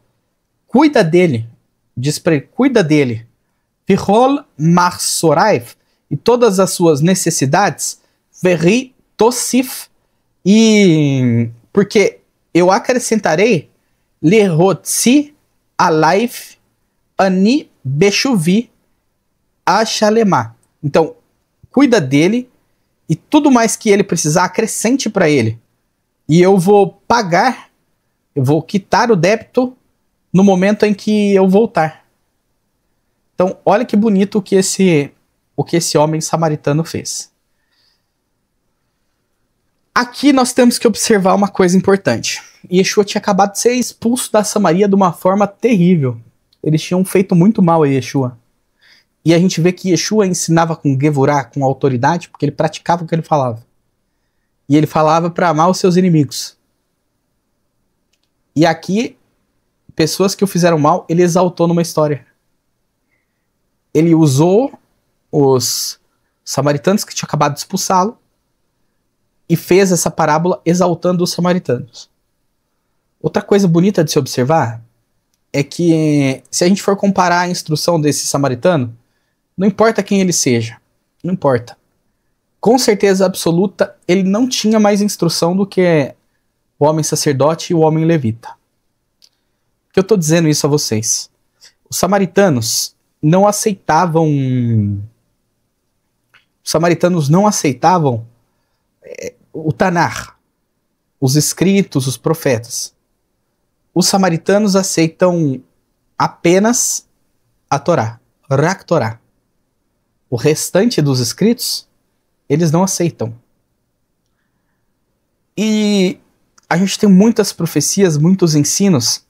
A: cuida dele, diz para ele, cuida dele. Vihol Marsoraiv, e todas as suas necessidades, Veri Tosif, e porque eu acrescentarei Lerotzi Alaif Ani Bechuvi Achalema. Então, cuida dele e tudo mais que ele precisar, acrescente para ele. E eu vou pagar, eu vou quitar o débito no momento em que eu voltar. Então, olha que bonito o que esse homem samaritano fez. Aqui nós temos que observar uma coisa importante. Yeshua tinha acabado de ser expulso da Samaria de uma forma terrível. Eles tinham feito muito mal a Yeshua. E a gente vê que Yeshua ensinava com Gevurah, com autoridade, porque ele praticava o que ele falava. E ele falava para amar os seus inimigos. E aqui, pessoas que o fizeram mal, ele exaltou numa história. Ele usou os samaritanos que tinham acabado de expulsá-lo e fez essa parábola exaltando os samaritanos. Outra coisa bonita de se observar é que, se a gente for comparar a instrução desse samaritano, não importa quem ele seja, não importa. Com certeza absoluta, ele não tinha mais instrução do que o homem sacerdote e o homem levita. Por que eu estou dizendo isso a vocês? Os samaritanos não aceitavam... o Tanar, os escritos, os profetas. Os samaritanos aceitam apenas a Torá, Rak Torá. O restante dos escritos, eles não aceitam. E a gente tem muitas profecias, muitos ensinos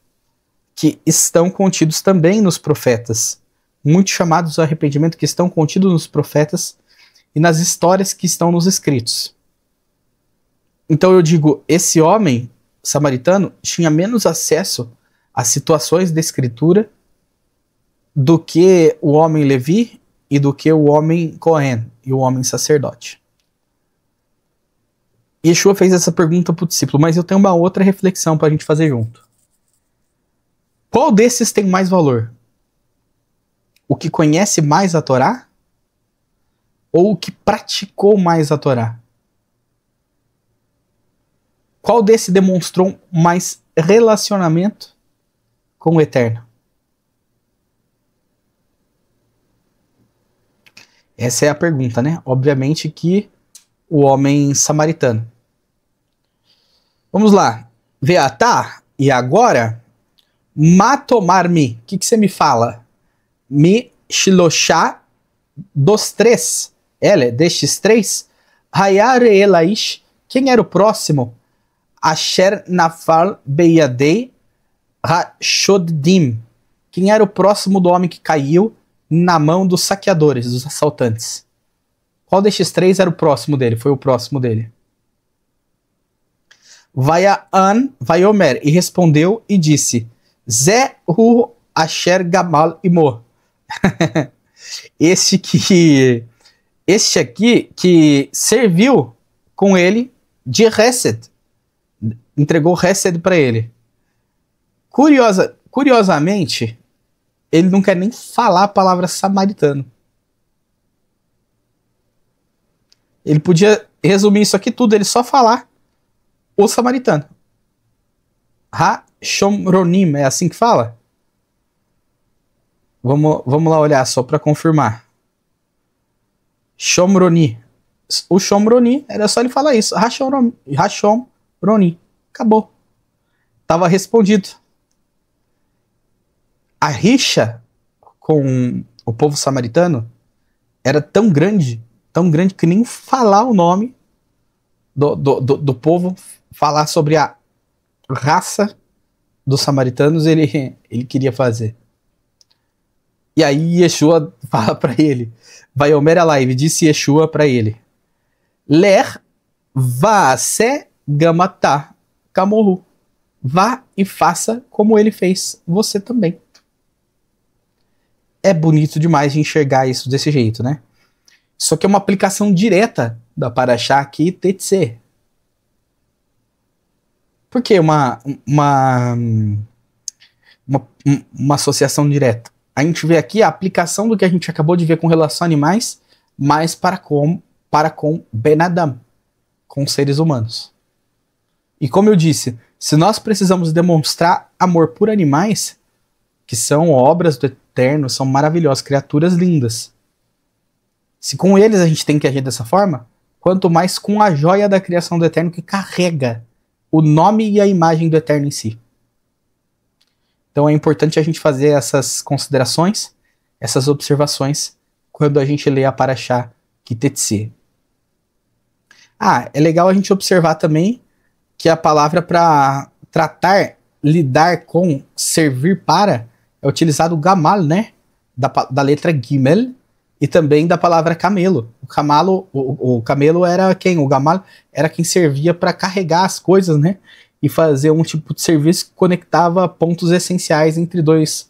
A: que estão contidos também nos profetas. Muitos chamados ao arrependimento que estão contidos nos profetas e nas histórias que estão nos escritos. Então eu digo, esse homem samaritano tinha menos acesso a situações da escritura do que o homem Levi e do que o homem Cohen e o homem sacerdote. Yeshua fez essa pergunta para o discípulo, mas eu tenho uma outra reflexão para a gente fazer junto. Qual desses tem mais valor? O que conhece mais a Torá? Ou o que praticou mais a Torá? Qual desse demonstrou mais relacionamento com o Eterno? Essa é a pergunta, né? Obviamente que o homem samaritano. Vamos lá. Veatá, e agora? Matomar-me. O que você me fala? Mi shiloshá dos três. Ela, destes três. Hayar elaish. Quem era o próximo? Asher nafal beyadei ha-shoddim. Quem era o próximo do homem que caiu na mão dos saqueadores, dos assaltantes? Qual destes três era o próximo dele? Foi o próximo dele. Vaian, Vaiomer, e respondeu e disse: Zé hu asher gamal imor. Este aqui que serviu com ele de Hesed. Entregou Hesed para ele. Curiosamente, ele não quer nem falar a palavra samaritano. Ele podia resumir isso aqui tudo, ele só falar o samaritano. Ha-shomronim, é assim que fala? Vamos lá olhar só para confirmar. Shomroni. O Shomroni, era só ele falar isso. Ha-shomroni. Acabou. Tava respondido. A rixa com o povo samaritano era tão grande que nem falar o nome do povo, falar sobre a raça dos samaritanos, ele queria fazer. E aí Yeshua fala para ele, vai Omer Alaiv, disse Yeshua para ele, Ler vaase gamatá kamorru. Vá e faça como ele fez, você também. É bonito demais de enxergar isso desse jeito, né? Isso aqui é uma aplicação direta da Parashá aqui, Tetsé. Por que uma associação direta? A gente vê aqui a aplicação do que a gente acabou de ver com relação a animais, mas para com Ben Adam, com seres humanos. E como eu disse, se nós precisamos demonstrar amor por animais, que são obras do Eterno são maravilhosos, criaturas lindas. Se com eles a gente tem que agir dessa forma, quanto mais com a joia da criação do Eterno que carrega o nome e a imagem do Eterno em si. Então é importante a gente fazer essas considerações, essas observações, quando a gente lê a Parashá Ki-Tetzê. É legal a gente observar também que a palavra para tratar, lidar com, servir para, é utilizado o gamal, né? Da letra Gimel, e também da palavra camelo. O camelo era quem? O gamal era quem servia para carregar as coisas, né? E fazer um tipo de serviço que conectava pontos essenciais entre dois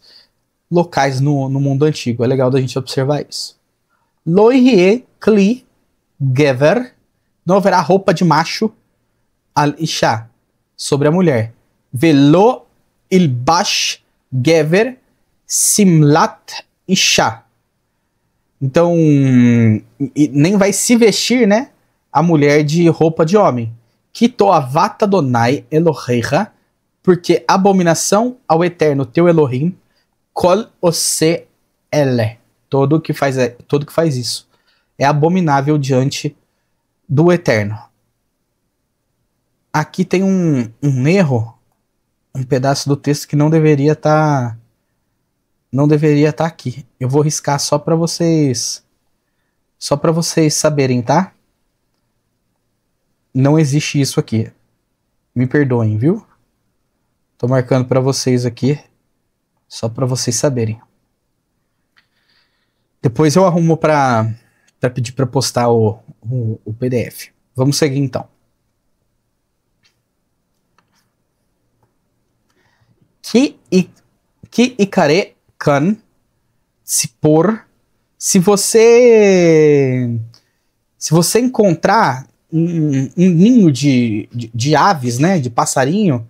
A: locais no mundo antigo. É legal da gente observar isso. Lo yeh kli gever, não haverá roupa de macho al isha, sobre a mulher. Velo ilbash gever simlat isha. Então, nem vai se vestir, né, a mulher de roupa de homem. Kitoavat Adonai Elohecha, porque abominação ao Eterno teu Elohim, kol ose ele, todo que faz isso é abominável diante do Eterno. Aqui tem um erro, um pedaço do texto que não deveria estar aqui. Eu vou riscar só para vocês saberem, tá? Não existe isso aqui. Me perdoem, viu? Tô marcando para vocês aqui, só para vocês saberem. Depois eu arrumo para pedir para postar o PDF. Vamos seguir então. Que ikare kan, se você encontrar um ninho de aves, né, de passarinho,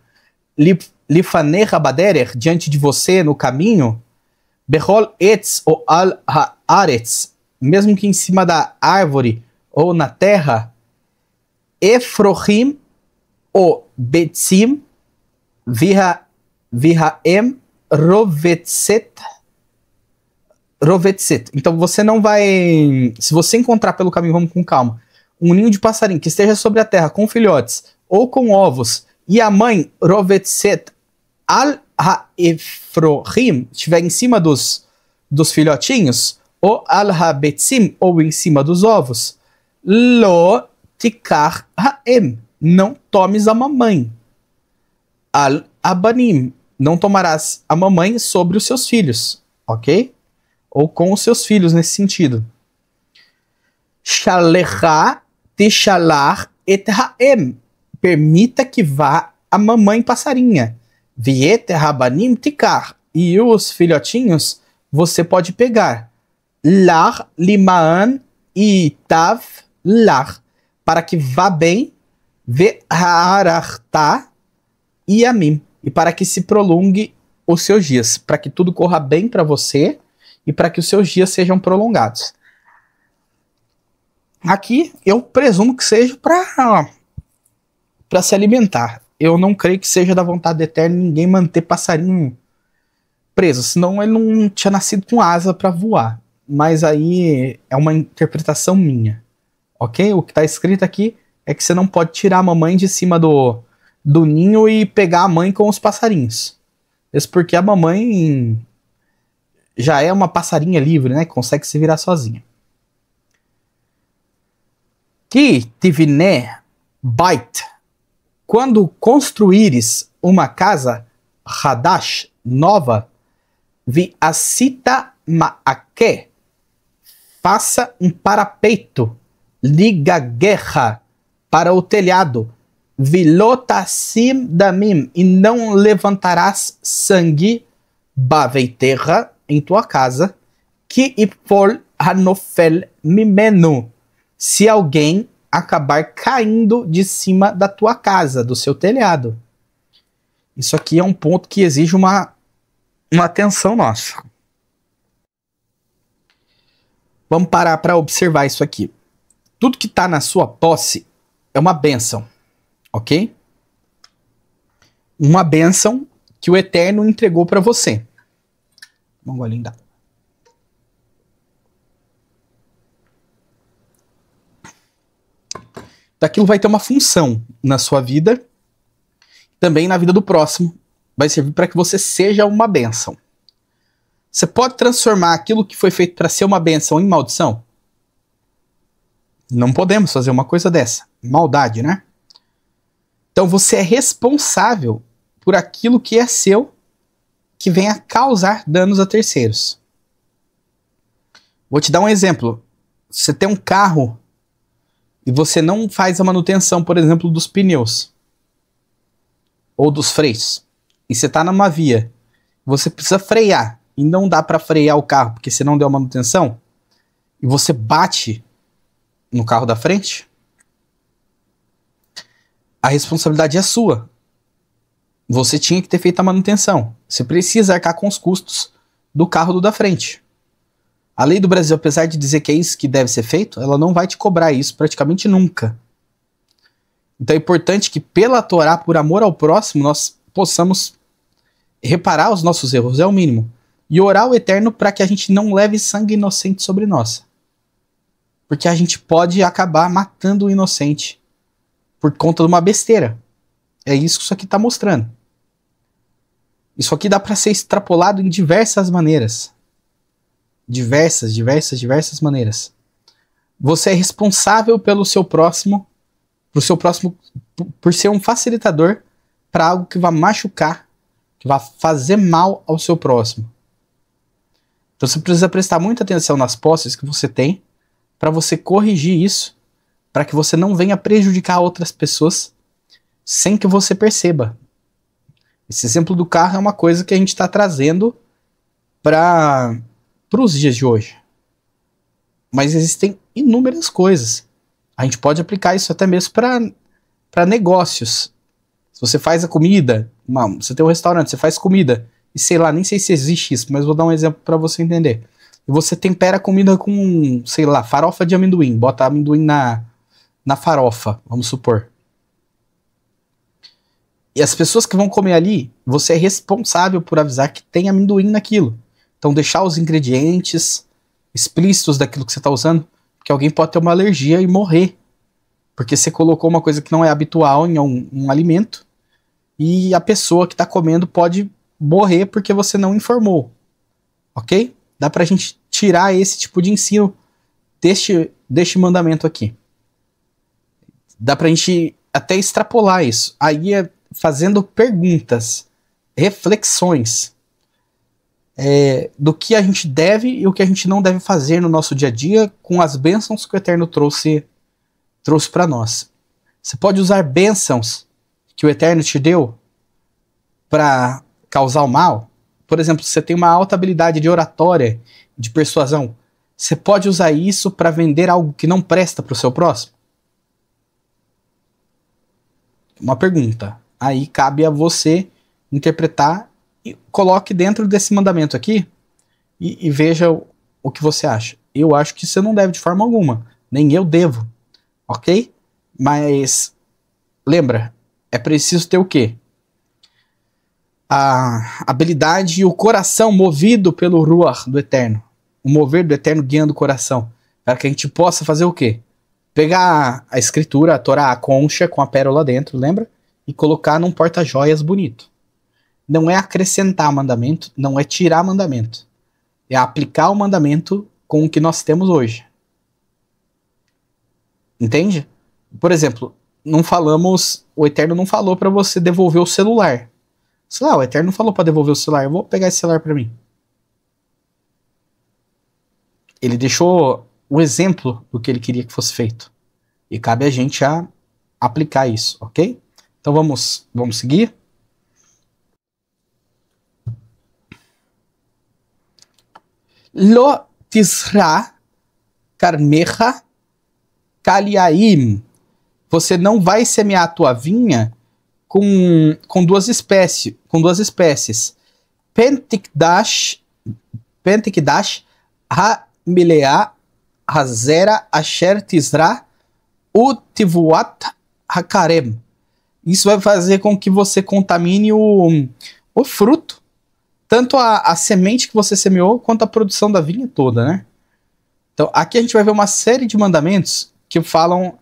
A: lifanecha baderer, diante de você no caminho, behol etz ou al haaretz, mesmo que em cima da árvore ou na terra, efrohim ou betzim vihaem rovetset. Então você não vai, se você encontrar pelo caminho, vamos com calma, um ninho de passarinho que esteja sobre a terra com filhotes ou com ovos, e a mãe rovetset al haefrohim estiver em cima dos filhotinhos, ou al habetzim, ou em cima dos ovos, lo tikar haem, não tomes a mamãe, al abanim, não tomarás a mamãe sobre os seus filhos, ok? Ou com os seus filhos nesse sentido. Shalecha tishalar et haem, permita que vá a mamãe passarinha. Viet rabanim tikar, e os filhotinhos você pode pegar. Lar limaan e tav lar, para que vá bem. Ve hararta e amim, e para que se prolongue os seus dias, para que tudo corra bem para você e para que os seus dias sejam prolongados. Aqui eu presumo que seja para se alimentar. Eu não creio que seja da vontade eterna ninguém manter passarinho preso, senão ele não tinha nascido com asa para voar. Mas aí é uma interpretação minha, ok? O que está escrito aqui é que você não pode tirar a mamãe de cima do ninho e pegar a mãe com os passarinhos. Isso porque a mamãe já é uma passarinha livre, né? Consegue se virar sozinha. Que tivine bait, quando construíres uma casa hadash, nova, vi asita maake, faça um parapeito, liga guerra para o telhado, vilotassim damim, e não levantarás sangue, baveiterra, em tua casa, que ipol hanofel mimenu, se alguém acabar caindo de cima da tua casa, do seu telhado. Isso aqui é um ponto que exige uma atenção nossa. Vamos parar para observar isso aqui. Tudo que está na sua posse é uma bênção, ok? Uma bênção que o Eterno entregou para você. Um golinho d'água. Aquilo vai ter uma função na sua vida, também na vida do próximo. Vai servir para que você seja uma bênção. Você pode transformar aquilo que foi feito para ser uma bênção em maldição? Não podemos fazer uma coisa dessa. Maldade, né? Então você é responsável por aquilo que é seu, que venha causar danos a terceiros. Vou te dar um exemplo. Você tem um carro e você não faz a manutenção, por exemplo, dos pneus ou dos freios, e você está numa via, você precisa frear e não dá para frear o carro porque você não deu a manutenção, e você bate no carro da frente, a responsabilidade é sua. Você tinha que ter feito a manutenção. Você precisa arcar com os custos do carro do da frente. A lei do Brasil, apesar de dizer que é isso que deve ser feito, ela não vai te cobrar isso praticamente nunca. Então é importante que, pela Torá, por amor ao próximo, nós possamos reparar os nossos erros, é o mínimo. E orar ao Eterno para que a gente não leve sangue inocente sobre nós. Porque a gente pode acabar matando o inocente por conta de uma besteira. É isso que isso aqui está mostrando. Isso aqui dá para ser extrapolado em diversas maneiras. Diversas maneiras. Você é responsável pelo seu próximo, por ser um facilitador para algo que vai machucar, que vai fazer mal ao seu próximo. Então você precisa prestar muita atenção nas posses que você tem, para você corrigir isso, para que você não venha prejudicar outras pessoas sem que você perceba. Esse exemplo do carro é uma coisa que a gente está trazendo para os dias de hoje. Mas existem inúmeras coisas. A gente pode aplicar isso até mesmo para negócios. Se você faz a comida, você tem um restaurante, você faz comida, e sei lá, nem sei se existe isso, mas vou dar um exemplo para você entender. E você tempera a comida com, sei lá, farofa de amendoim, bota amendoim na farofa, vamos supor. E as pessoas que vão comer ali, você é responsável por avisar que tem amendoim naquilo. Então deixar os ingredientes explícitos daquilo que você está usando, porque alguém pode ter uma alergia e morrer. Porque você colocou uma coisa que não é habitual em um alimento, e a pessoa que está comendo pode morrer porque você não informou. Ok? Dá pra gente tirar esse tipo de ensino deste mandamento aqui. Dá pra gente até extrapolar isso. Aí é fazendo perguntas, reflexões do que a gente deve e o que a gente não deve fazer no nosso dia a dia com as bênçãos que o Eterno trouxe para nós. Você pode usar bênçãos que o Eterno te deu para causar o mal. Por exemplo, se você tem uma alta habilidade de oratória, de persuasão, você pode usar isso para vender algo que não presta para o seu próximo? Uma pergunta. Aí cabe a você interpretar e coloque dentro desse mandamento aqui e veja o que você acha. Eu acho que você não deve de forma alguma. Nem eu devo. Ok? Mas lembra, é preciso ter o quê? A habilidade e o coração movido pelo Ruach do Eterno. O mover do Eterno guiando o coração. Para que a gente possa fazer o quê? Pegar a escritura, a Torá, a concha com a pérola dentro, lembra? E colocar num porta-joias bonito. Não é acrescentar mandamento, não é tirar mandamento. É aplicar o mandamento com o que nós temos hoje. Entende? Por exemplo, o Eterno não falou para você devolver o celular. Sei lá, o Eterno não falou para devolver o celular. Eu vou pegar esse celular para mim. Ele deixou o exemplo do que ele queria que fosse feito. E cabe a gente a aplicar isso, ok? Então vamos seguir. Lo tisra karmecha kaliaim. Você não vai semear a tua vinha com duas espécies. Pentikdash ha-milea hazera asher tisra utivuat hakarem. Isso vai fazer com que você contamine o fruto, tanto a semente que você semeou, quanto a produção da vinha toda, né? Então, aqui a gente vai ver uma série de mandamentos que falam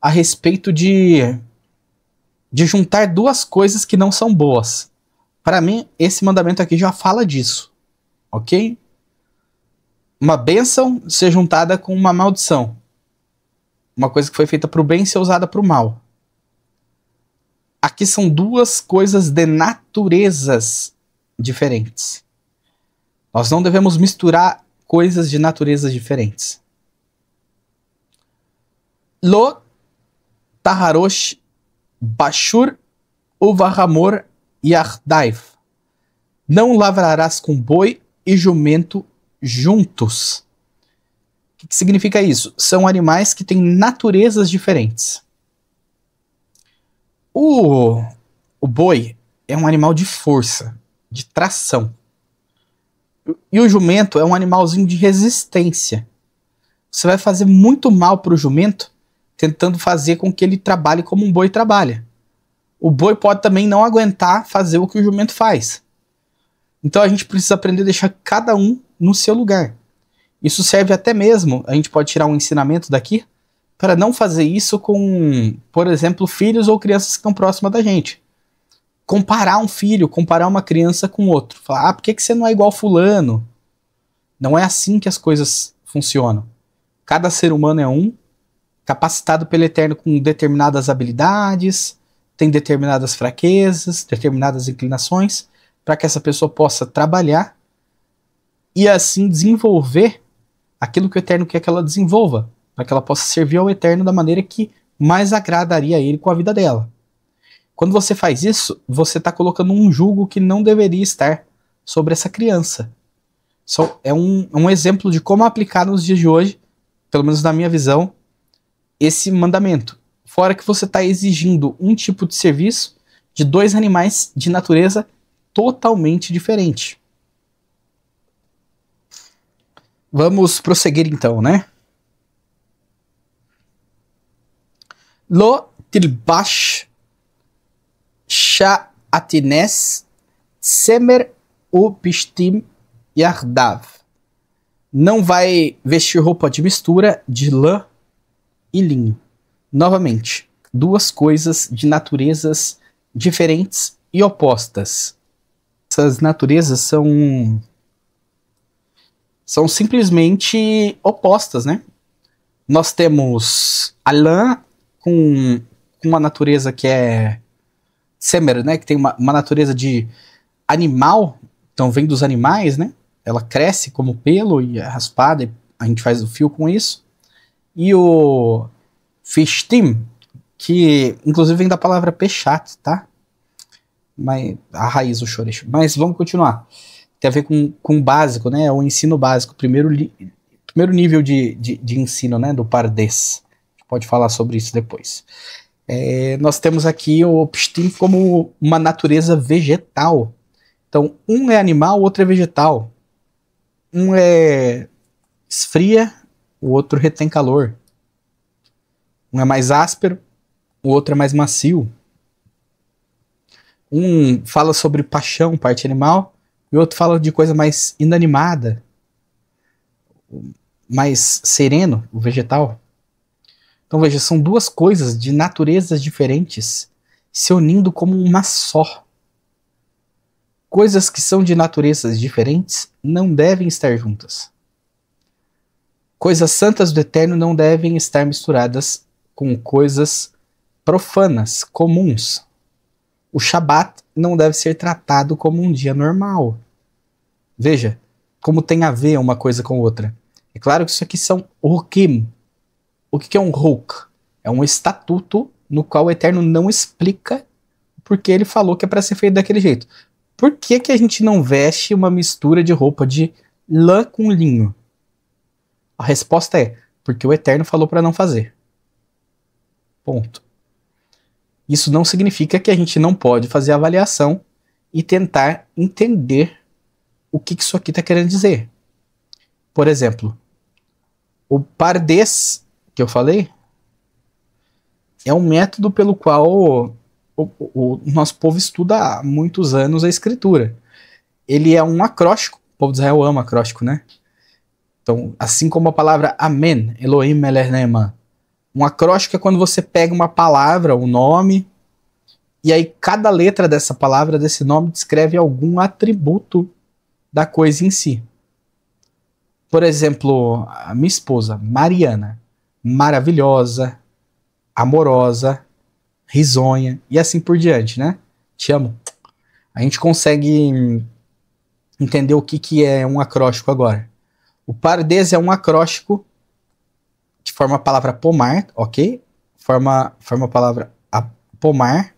A: a respeito de juntar duas coisas que não são boas. Para mim, esse mandamento aqui já fala disso, ok? Uma bênção ser juntada com uma maldição. Uma coisa que foi feita para o bem ser usada para o mal. Aqui são duas coisas de naturezas diferentes. Nós não devemos misturar coisas de naturezas diferentes. Lo taharosh bashur uvahamor yardaiv. Não lavrarás com boi e jumento juntos. O que significa isso? São animais que têm naturezas diferentes. O boi é um animal de força, de tração. E o jumento é um animalzinho de resistência. Você vai fazer muito mal para o jumento tentando fazer com que ele trabalhe como um boi trabalha. O boi pode também não aguentar fazer o que o jumento faz. Então a gente precisa aprender a deixar cada um no seu lugar. Isso serve até mesmo, a gente pode tirar um ensinamento daqui, para não fazer isso com, por exemplo, filhos ou crianças que estão próximas da gente. Comparar um filho, comparar uma criança com outro. Falar, por que você não é igual fulano? Não é assim que as coisas funcionam. Cada ser humano é um, capacitado pelo Eterno com determinadas habilidades, tem determinadas fraquezas, determinadas inclinações, para que essa pessoa possa trabalhar e assim desenvolver aquilo que o Eterno quer que ela desenvolva, para que ela possa servir ao Eterno da maneira que mais agradaria a Ele com a vida dela. Quando você faz isso, você está colocando um jugo que não deveria estar sobre essa criança. É um exemplo de como aplicar nos dias de hoje, pelo menos na minha visão, esse mandamento. Fora que você está exigindo um tipo de serviço de dois animais de natureza totalmente diferente. Vamos prosseguir então, né? Lo tilbash sha'atines semer upishtim yardav. Não vai vestir roupa de mistura de lã e linho. Novamente, duas coisas de naturezas diferentes e opostas. Essas naturezas são simplesmente opostas, né? Nós temos a lã com uma natureza que é semer, né? Que tem uma natureza de animal, então vem dos animais, né? Ela cresce como pelo e é raspada, a gente faz o fio com isso. E o fishtim, que inclusive vem da palavra pechat, tá? Mas a raiz do shoresh. Mas vamos continuar. Tem a ver com o básico, né? O ensino básico, primeiro nível de ensino, né? Do Pardes. A gente pode falar sobre isso depois. Nós temos aqui o pshtim como uma natureza vegetal. Então, um é animal, o outro é vegetal. Um esfria, o outro retém calor. Um é mais áspero, o outro é mais macio. Um fala sobre paixão, parte animal, e o outro fala de coisa mais inanimada, mais sereno, o vegetal. Então veja, são duas coisas de naturezas diferentes se unindo como uma só. Coisas que são de naturezas diferentes não devem estar juntas. Coisas santas do Eterno não devem estar misturadas com coisas profanas, comuns. O Shabat não deve ser tratado como um dia normal. Veja como tem a ver uma coisa com outra. É claro que isso aqui são hukim. O que é um huk? É um estatuto no qual o Eterno não explica porque ele falou que é para ser feito daquele jeito. Por que a gente não veste uma mistura de roupa de lã com linho? A resposta é porque o Eterno falou para não fazer. Ponto. Isso não significa que a gente não pode fazer a avaliação e tentar entender o que isso aqui está querendo dizer. Por exemplo, o Pardes que eu falei é um método pelo qual o nosso povo estuda há muitos anos a escritura. Ele é um acróstico. O povo de Israel ama acróstico, né? Então, assim como a palavra Amen, Elohim Melech Ne'eman, Um acróstico é quando você pega uma palavra, um nome, e aí cada letra dessa palavra, desse nome, descreve algum atributo da coisa em si. Por exemplo, a minha esposa, Mariana, maravilhosa, amorosa, risonha, e assim por diante, né? Te amo. A gente consegue entender o que é um acróstico agora. O Pardês é um acróstico que forma a palavra pomar, ok? Forma a palavra pomar.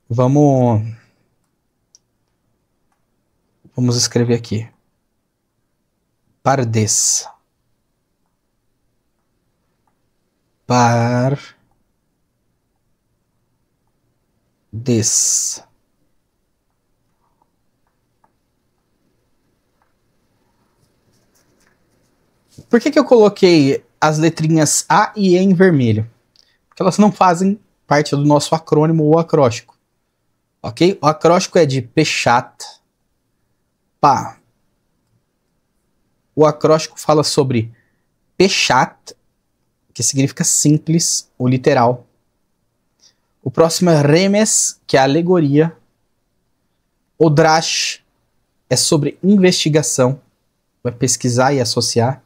A: Vamos escrever aqui. Pardês. Pardês. Por que eu coloquei as letrinhas A e E em vermelho? Porque elas não fazem parte do nosso acrônimo ou acróstico. Ok? O acróstico é de Peshat, Pá. O acróstico fala sobre Peshat, que significa simples ou literal. O próximo é Remes, que é alegoria. O Drash é sobre investigação, vai pesquisar e associar.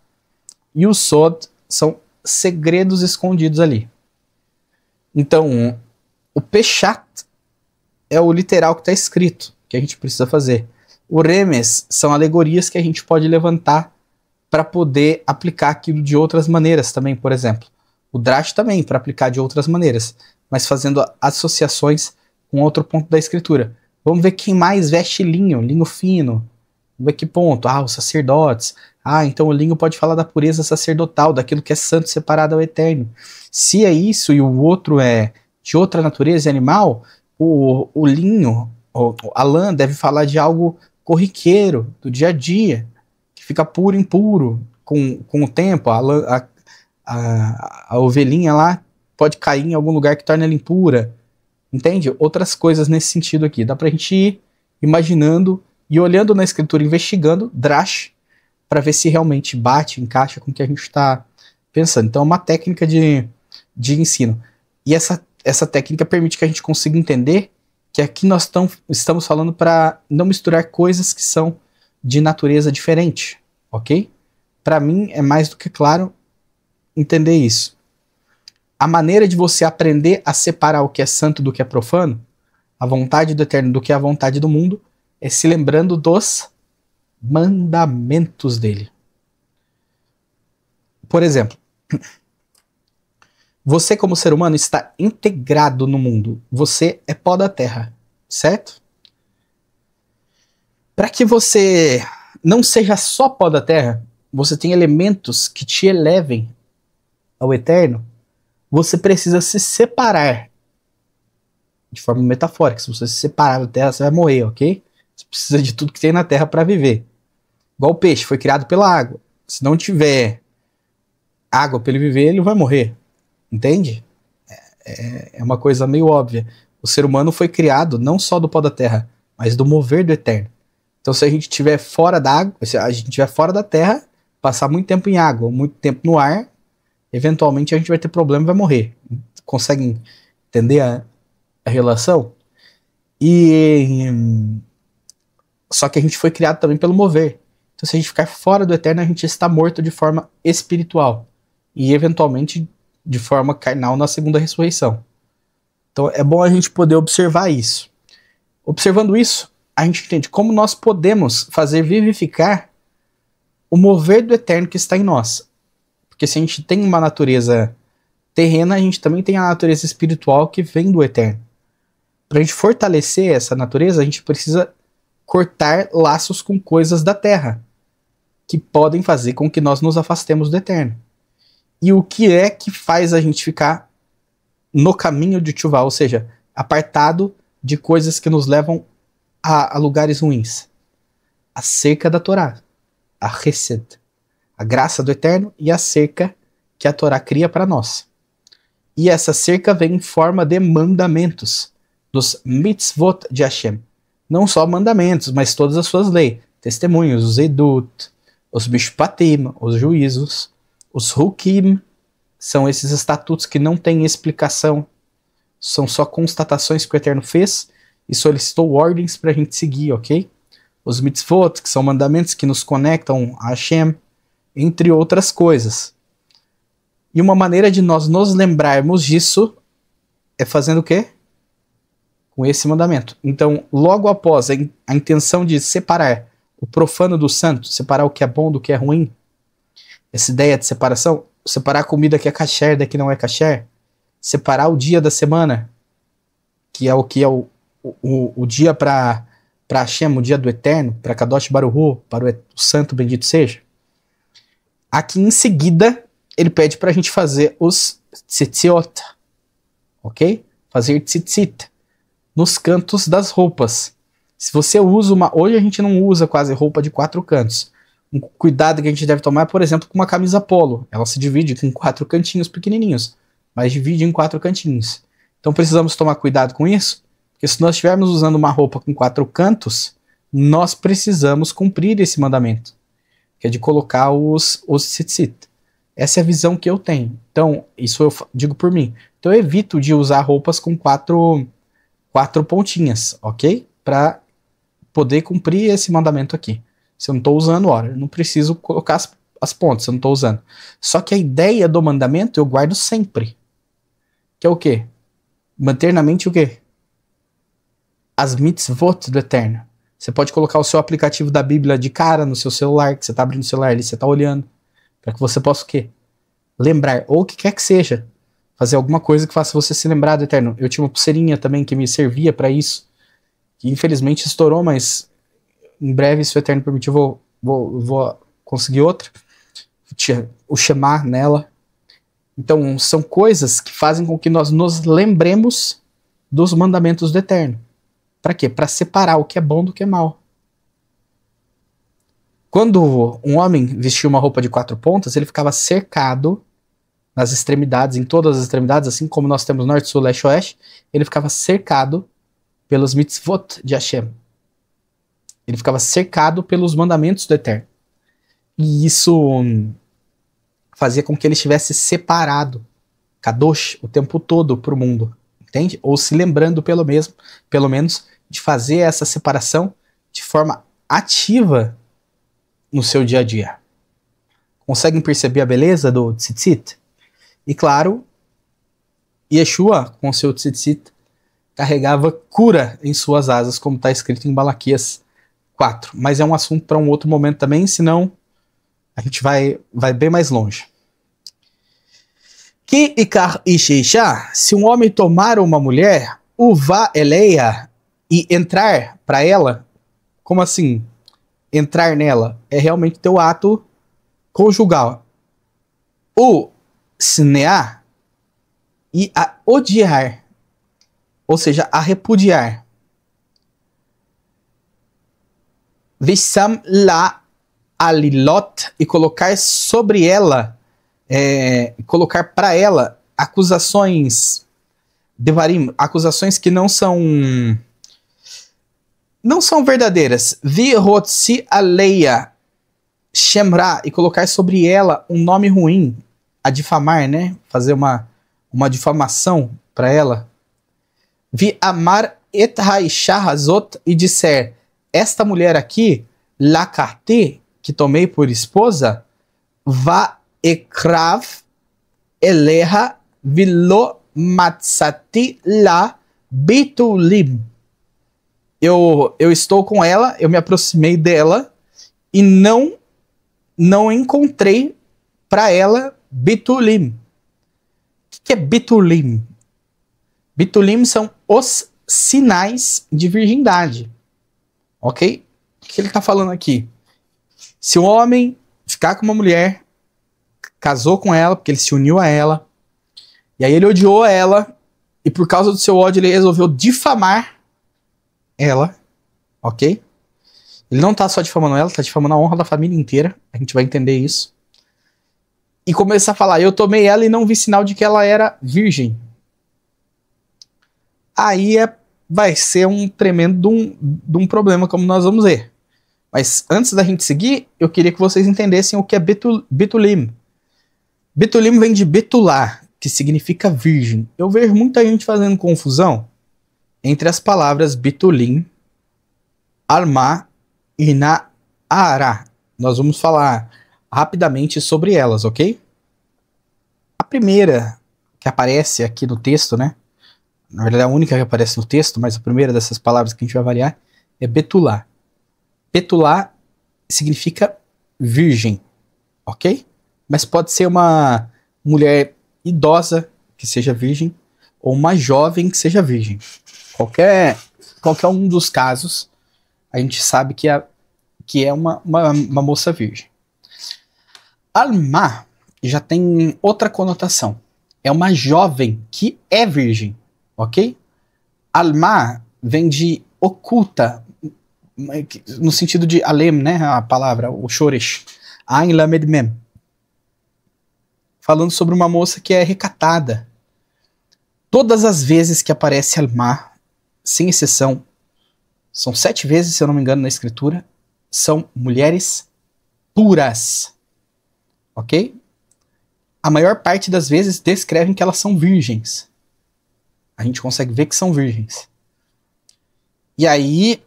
A: E o Sod são segredos escondidos ali. Então, o Peshat é o literal que está escrito, que a gente precisa fazer. O Remes são alegorias que a gente pode levantar para poder aplicar aquilo de outras maneiras também, por exemplo. O Drash também, para aplicar de outras maneiras, mas fazendo associações com outro ponto da escritura. Vamos ver quem mais veste linho fino. Vamos ver que ponto. Ah, os sacerdotes. Ah, então o linho pode falar da pureza sacerdotal, daquilo que é santo separado ao eterno. Se é isso e o outro é de outra natureza animal, o linho, a lã deve falar de algo corriqueiro, do dia a dia, que fica puro e impuro com o tempo. A ovelhinha lá pode cair em algum lugar que torna ela impura. Entende? Outras coisas nesse sentido aqui. Dá pra gente ir imaginando e olhando na escritura, investigando Drash, para ver se realmente bate, encaixa com o que a gente está pensando. Então é uma técnica de ensino. E essa técnica permite que a gente consiga entender que aqui nós estamos falando para não misturar coisas que são de natureza diferente, ok? Para mim é mais do que claro entender isso. A maneira de você aprender a separar o que é santo do que é profano, a vontade do eterno do que é a vontade do mundo, é se lembrando dos mandamentos dele. Por exemplo, você como ser humano está integrado no mundo. Você é pó da terra, certo? Para que você não seja só pó da terra, você tem elementos que te elevem ao eterno, você precisa se separar. De forma metafórica, se você se separar da terra, você vai morrer, ok? Você precisa de tudo que tem na terra para viver. Igual o peixe, foi criado pela água. Se não tiver água para ele viver, ele vai morrer. Entende? É uma coisa meio óbvia. O ser humano foi criado não só do pó da terra, mas do mover do eterno. Então se a gente estiver fora da água, se a gente estiver fora da terra, passar muito tempo em água, muito tempo no ar, eventualmente a gente vai ter problema e vai morrer. Conseguem entender a relação? Só que a gente foi criado também pelo mover. Então se a gente ficar fora do eterno, a gente está morto de forma espiritual. E eventualmente de forma carnal na segunda ressurreição. Então é bom a gente poder observar isso. Observando isso, a gente entende como nós podemos fazer vivificar o mover do eterno que está em nós. Porque se a gente tem uma natureza terrena, a gente também tem a natureza espiritual que vem do eterno. Para a gente fortalecer essa natureza, a gente precisa cortar laços com coisas da terra, que podem fazer com que nós nos afastemos do eterno. E o que é que faz a gente ficar no caminho de Tchuvá, ou seja, apartado de coisas que nos levam a lugares ruins? A cerca da Torá, a Hesed, a graça do eterno e a cerca que a Torá cria para nós. E essa cerca vem em forma de mandamentos, dos mitzvot de Hashem. Não só mandamentos, mas todas as suas leis, testemunhos, os edut, os mishpatim, os juízos, os hukim, São esses estatutos que não têm explicação. São só constatações que o Eterno fez e solicitou ordens para a gente seguir, ok? Os mitzvot, que são mandamentos que nos conectam a Hashem, entre outras coisas. E uma maneira de nós nos lembrarmos disso é fazendo o quê? Com esse mandamento. Então, logo após a intenção de separar o profano do santo, separar o que é bom do que é ruim, essa ideia de separação, separar a comida que é kasher da que não é kasher, separar o dia da semana, que é o dia para Hashem, o dia do Eterno, para Kadosh Baruch Hu, para o Santo Bendito Seja. Aqui em seguida, ele pede para a gente fazer os tzitziot, ok? Fazer tzitzit nos cantos das roupas. Se você usa hoje a gente não usa quase roupa de 4 cantos. Um cuidado que a gente deve tomar é, por exemplo, com uma camisa polo. Ela se divide em 4 cantinhos pequenininhos, mas divide em 4 cantinhos. Então precisamos tomar cuidado com isso, porque se nós estivermos usando uma roupa com 4 cantos, nós precisamos cumprir esse mandamento, que é de colocar os tzitzit. Essa é a visão que eu tenho. Então, isso eu digo por mim. Então eu evito de usar roupas com 4 pontinhas, ok? Para poder cumprir esse mandamento aqui. Se eu não estou usando, ora, eu não preciso colocar as pontas, eu não estou usando. Só que a ideia do mandamento eu guardo sempre. Que é o quê? Manter na mente o quê? As mitzvot do Eterno. Você pode colocar o seu aplicativo da Bíblia de cara no seu celular, que você está abrindo o celular ali, você está olhando, para que você possa o quê? Lembrar, ou o que quer que seja. Fazer alguma coisa que faça você se lembrar do Eterno. Eu tinha uma pulseirinha também que me servia para isso, que infelizmente estourou, mas em breve, se o Eterno permitir, eu vou conseguir outra. O chamar nela. Então, são coisas que fazem com que nós nos lembremos dos mandamentos do Eterno. Para quê? Para separar o que é bom do que é mal. Quando um homem vestia uma roupa de 4 pontas, ele ficava cercado nas extremidades, em todas as extremidades, assim como nós temos norte, sul, leste, oeste, ele ficava cercado pelos mitzvot de Hashem. Ele ficava cercado pelos mandamentos do Eterno. E isso fazia com que ele estivesse separado, kadosh, o tempo todo para o mundo. Entende? Ou se lembrando pelo menos de fazer essa separação de forma ativa no seu dia a dia. Conseguem perceber a beleza do tzitzit? E claro, Yeshua, com seu tzitzit, carregava cura em suas asas, como está escrito em Malaquias 4. Mas é um assunto para um outro momento também, senão a gente vai bem mais longe. Que ikar isheisha, se um homem tomar uma mulher, uva eleia, e entrar para ela, como assim? Entrar nela é realmente teu ato conjugal. O snear e a odiar, ou seja, a repudiar. Vissam la alilot, e colocar sobre ela, colocar para ela acusações devarim, acusações que não são verdadeiras. Virotsi aleia shemra, e colocar sobre ela um nome ruim, a difamar, né? Fazer uma difamação para ela. Vi amar et haisha hazot, e disser, esta mulher aqui, lakarte, que tomei por esposa, va ekrav eleha vilo matsati la bitulim. Eu estou com ela, eu me aproximei dela e não encontrei para ela bitulim. O que é bitulim? Bitulim são os sinais de virgindade. Ok? O que ele está falando aqui? Se um homem ficar com uma mulher, casou com ela, porque ele se uniu a ela, e aí ele odiou ela, e por causa do seu ódio ele resolveu difamar ela, ok? Ele não tá só difamando ela, tá difamando a honra da família inteira, a gente vai entender isso. E começar a falar, eu tomei ela e não vi sinal de que ela era virgem. Aí vai ser um tremendo de um problema, como nós vamos ver. Mas antes da gente seguir, eu queria que vocês entendessem o que é bitulim. Betulim vem de betular, que significa virgem. Eu vejo muita gente fazendo confusão entre as palavras betulim, alma e naara. Nós vamos falar rapidamente sobre elas, ok? A primeira que aparece aqui no texto, né? Na verdade, a única que aparece no texto, mas a primeira dessas palavras que a gente vai avaliar é betular. Betular significa virgem, ok? Mas pode ser uma mulher idosa que seja virgem ou uma jovem que seja virgem. Qualquer um dos casos, a gente sabe que é uma moça virgem. Alma já tem outra conotação. É uma jovem que é virgem, ok? Alma vem de oculta, no sentido de alem, né? A palavra, o shoresh. Ain lamed mem. Falando sobre uma moça que é recatada. Todas as vezes que aparece alma, sem exceção, são 7 vezes, se eu não me engano, na escritura, são mulheres puras, ok? A maior parte das vezes descrevem que elas são virgens. A gente consegue ver que são virgens. E aí,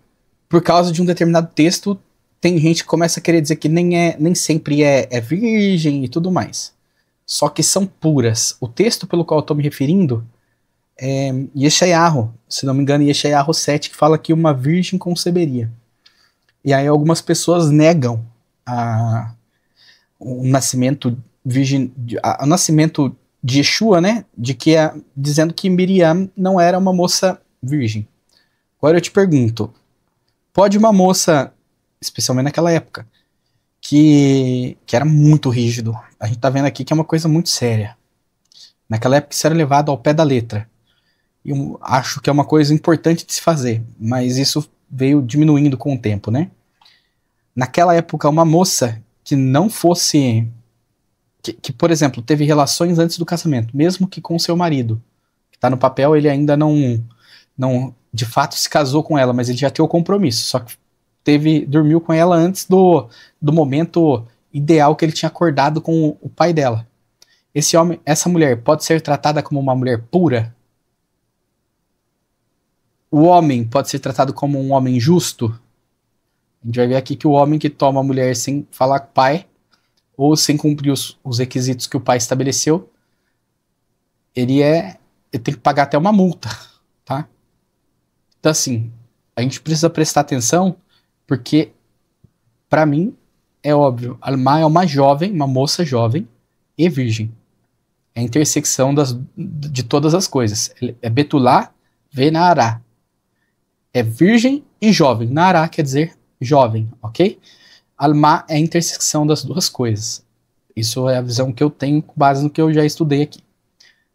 A: por causa de um determinado texto, tem gente que começa a querer dizer que nem sempre é virgem e tudo mais. Só que são puras. O texto pelo qual eu estou me referindo é Yeshayahu, se não me engano, Yeshayahu 7, que fala que uma virgem conceberia. E aí algumas pessoas negam o nascimento o nascimento de Yeshua, né? Dizendo que Miriam não era uma moça virgem. Agora eu te pergunto, pode uma moça, especialmente naquela época, que era muito rígido, a gente tá vendo aqui que é uma coisa muito séria. Naquela época isso era levado ao pé da letra. E eu acho que é uma coisa importante de se fazer, mas isso veio diminuindo com o tempo, né? Naquela época, uma moça que não fosse... Que, por exemplo, teve relações antes do casamento, mesmo que com seu marido, que tá no papel, ele ainda não de fato se casou com ela, mas ele já tinha o compromisso, só que dormiu com ela antes do momento ideal que ele tinha acordado com o pai dela. Essa mulher pode ser tratada como uma mulher pura? O homem pode ser tratado como um homem justo? A gente vai ver aqui que o homem que toma a mulher sem falar com o pai, ou sem cumprir os requisitos que o pai estabeleceu, ele tem que pagar até uma multa, tá? Então assim, a gente precisa prestar atenção, porque para mim é óbvio, Alma é uma jovem, uma moça jovem e virgem. É a intersecção de todas as coisas. É Betulá, Venará. É virgem e jovem. Nará quer dizer jovem, ok? Alma é a intersecção das duas coisas. Isso é a visão que eu tenho com base no que eu já estudei aqui.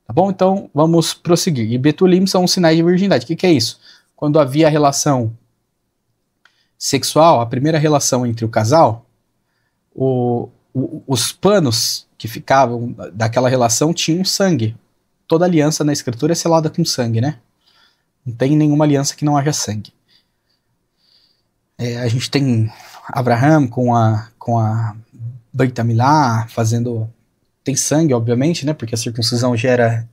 A: Tá bom? Então, vamos prosseguir. E Betulim são os sinais de virgindade. O que é isso? Quando havia relação sexual, a primeira relação entre o casal, os panos que ficavam daquela relação tinham sangue. Toda aliança na escritura é selada com sangue, né? Não tem nenhuma aliança que não haja sangue. A gente tem Abraham com a Brit Milá fazendo... Tem sangue, obviamente, né? Porque a circuncisão gera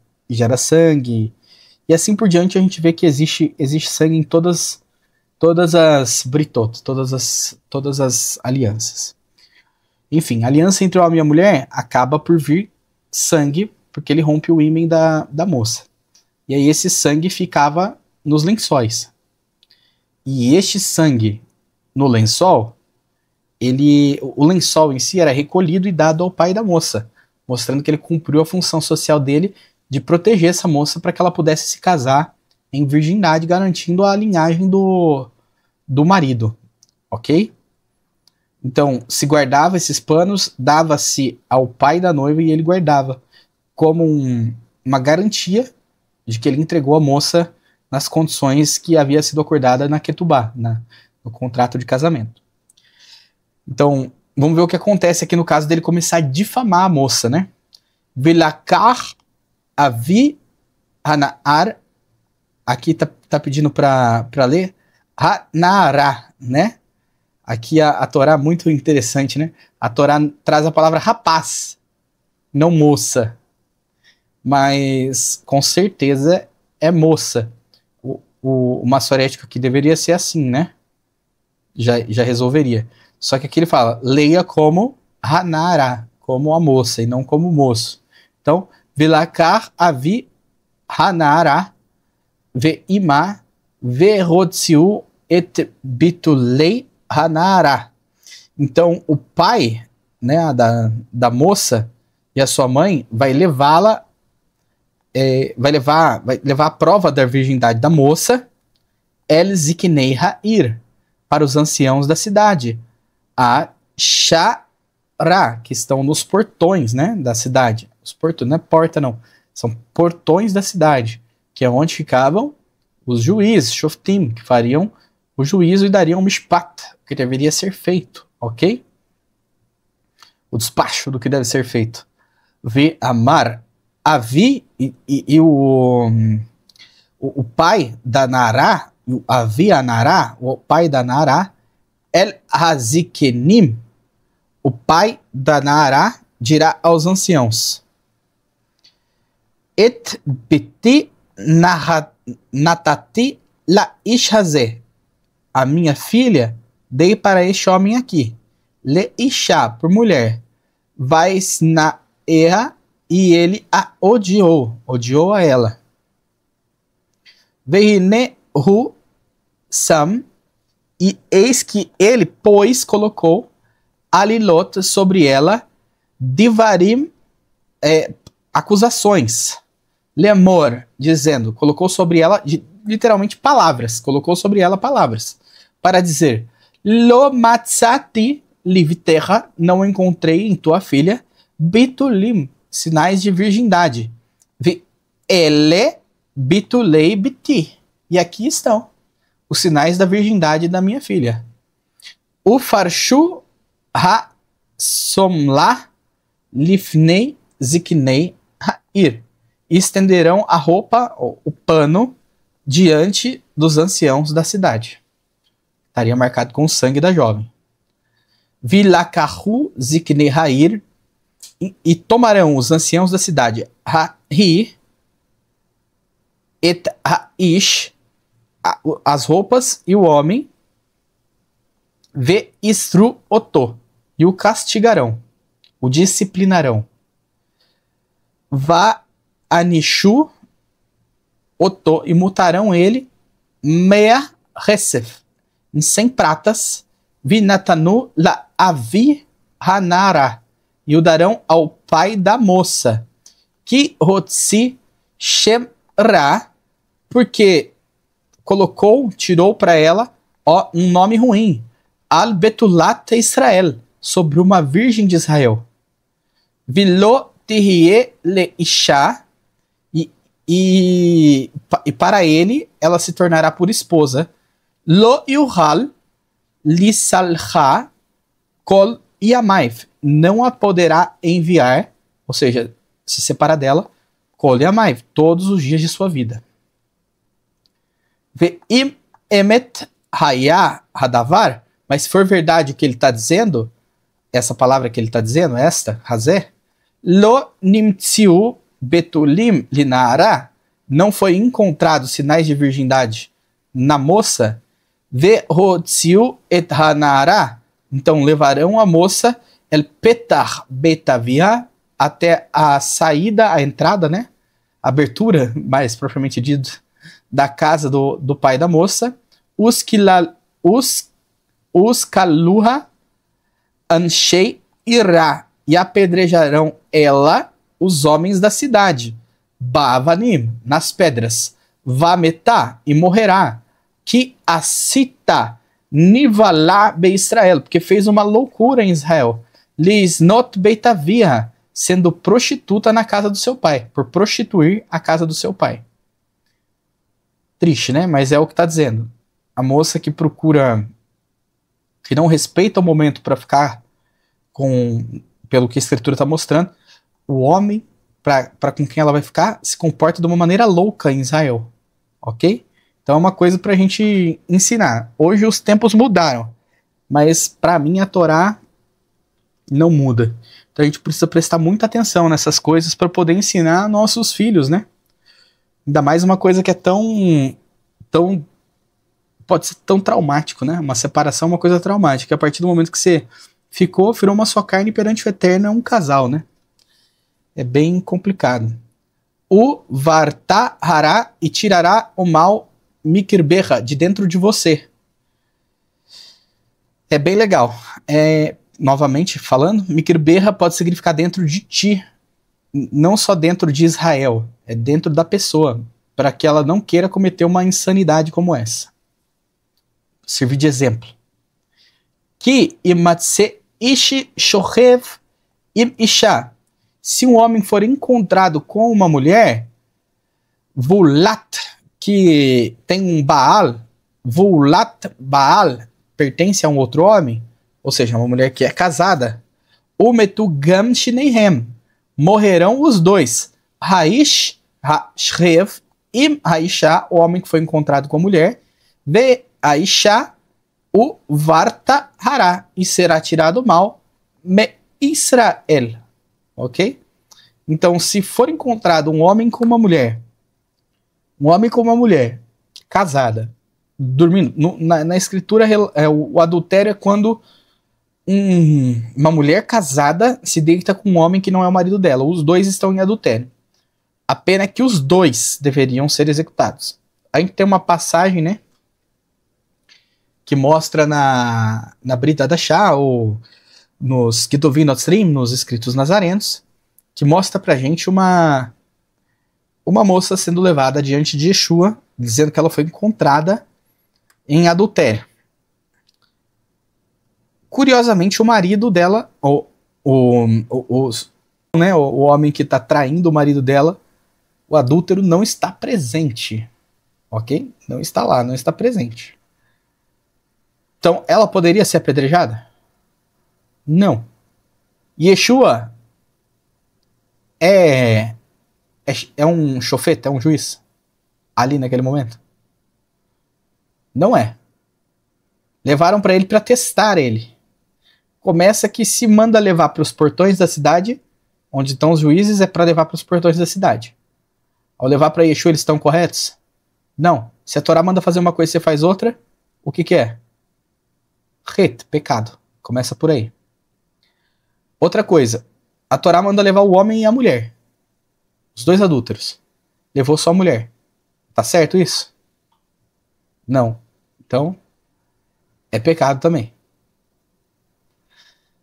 A: sangue. E assim por diante a gente vê que existe sangue em todas as britot, todas as alianças. Enfim, a aliança entre o homem e a mulher acaba por vir sangue, porque ele rompe o ímen da moça. E aí esse sangue ficava nos lençóis. E este sangue no lençol, o lençol em si era recolhido e dado ao pai da moça, mostrando que ele cumpriu a função social dele de proteger essa moça para que ela pudesse se casar em virgindade, garantindo a linhagem do marido, ok? Então, se guardava esses panos, dava-se ao pai da noiva e ele guardava como uma garantia de que ele entregou a moça nas condições que havia sido acordada na Ketubá, no contrato de casamento. Então, vamos ver o que acontece aqui no caso dele começar a difamar a moça, né? Vilakar avi hanaar, aqui tá pedindo para ler hanara, né? Aqui a Torá é muito interessante, né? A Torá traz a palavra rapaz.
B: não moça. Mas com certeza é moça. O maçorético aqui deveria ser assim, né? Já resolveria. Só que aqui ele fala, leia como Hanara, como a moça, e não como moço. Então, Vilakar avi Hanara ve ima ve rotsiu et bitulei Hanara. Então, o pai, né, da moça e a sua mãe vai levá-la, vai levar a prova da virgindade da moça, El Ziknei Ha'ir, para os anciãos da cidade, a Shara, que estão nos portões, né, da cidade. Os portões, não é porta não, são portões da cidade, que é onde ficavam os juízes, Shoftim, que fariam o juízo e dariam o mishpat, que deveria ser feito, ok? O despacho do que deve ser feito. Ve amar avi e o pai da Nará, avi a Nará, o pai da Nará, El Hazikenim, o pai da Nará dirá aos anciãos: Et beti natati la ish hazeh, a minha filha dei para este homem aqui, le isha, por mulher, vais na erra, e ele a odiou a ela. Veine hu sam, e eis que ele, pois, colocou alilot sobre ela, divarim, acusações, lemor, dizendo, colocou sobre ela, literalmente palavras, colocou sobre ela palavras, para dizer, lo matzati livterra, não encontrei em tua filha, bitulim, sinais de virgindade, ele bitulei biti, e aqui estão os sinais da virgindade da minha filha. O farshu ha somla lifnei ziknei ha'ir, e estenderão a roupa, o pano, diante dos anciãos da cidade. Estaria marcado com o sangue da jovem. Vilakahu ziknei ha'ir, e tomarão os anciãos da cidade Ha'i et Ha'ish, as roupas e o homem, Ve istru oto, e o castigarão, o disciplinarão. Va anishu oto, e multarão ele mea resef, em 100 pratas, vinatanu la avi hanara, e o darão ao pai da moça, que rotsi shemra, porque tirou para ela um nome ruim, al betulat Israel, sobre uma virgem de Israel. Vilo tihie le isha, e para ele ela se tornará por esposa. Lo yuhal lisalcha kol yamaif, não a poderá enviar, ou seja, se separar dela, kol yamaif, todos os dias de sua vida. Ve'im emet haya hadavar, mas se for verdade o que ele está dizendo, essa palavra que ele está dizendo, esta, hazé, lo nimtziu betulim linara, não foi encontrado sinais de virgindade na moça, ve'rotziu et hanara, então levarão a moça el petar betavia, até a saída, a entrada, né? A abertura, mais propriamente dito, da casa do pai da moça, os kaluha anshei irá, e apedrejarão ela, os homens da cidade, bavanim, nas pedras, vametá, e morrerá, que asita nivalá be Israel, porque fez uma loucura em Israel, lisnot beitavia, sendo prostituta na casa do seu pai, por prostituir a casa do seu pai. Triste, né? Mas é o que está dizendo. A moça que procura, que não respeita o momento para ficar pelo que a escritura está mostrando, o homem, para com quem ela vai ficar, se comporta de uma maneira louca em Israel. Ok? Então é uma coisa para a gente ensinar. Hoje os tempos mudaram, mas para mim a Torá
A: não muda. Então a gente precisa prestar muita atenção nessas coisas para poder ensinar nossos filhos, né? Ainda mais uma coisa que é tão pode ser tão traumático, né? Uma separação é uma coisa traumática. A partir do momento que você virou uma só carne perante o eterno, é um casal, né? É bem complicado. O vartará e tirará o mal mikirberra de dentro de você. É bem legal. Novamente falando, mikirberra pode significar dentro de ti, não só dentro de Israel, é dentro da pessoa, para que ela não queira cometer uma insanidade como essa. Servir de exemplo. Ki imatse ishi shochev im isha. Se um homem for encontrado com uma mulher, vulat, que tem um Baal, vulat Baal, pertence a um outro homem, ou seja, uma mulher que é casada, umetu gam shineihem, morrerão os dois, haish, hashrev, im haisha, o homem que foi encontrado com a mulher, ve haisha, o varta hará, e será tirado mal, me Israel. Ok? Então, se for encontrado um homem com uma mulher casada, dormindo, na escritura, o adultério é quando uma mulher casada se deita com um homem que não é o marido dela. Os dois estão em adultério. A pena é que os dois deveriam ser executados. A gente tem uma passagem, né, que mostra na Brit Hadashah, ou nos Ketuvim Notzrim, nos escritos nazarenos, que mostra pra gente uma moça sendo levada diante de Yeshua, dizendo que ela foi encontrada em adultério. Curiosamente, o marido dela, o homem que está traindo o marido dela, o adúltero, não está presente. Ok? Não está lá, não está presente. Então, ela poderia ser apedrejada? Não. Yeshua é um chofeta, é um juiz ali naquele momento? Não é. Levaram para ele para testar ele. Começa que se manda levar para os portões da cidade, onde estão os juízes, é para levar para os portões da cidade. Ao levar para Yeshua, eles estão corretos? Não. Se a Torá manda fazer uma coisa e você faz outra, o que é? Het, pecado. Começa por aí. Outra coisa, a Torá manda levar o homem e a mulher. Os dois adúlteros. Levou só a mulher. Tá certo isso? Não. Então, é pecado também.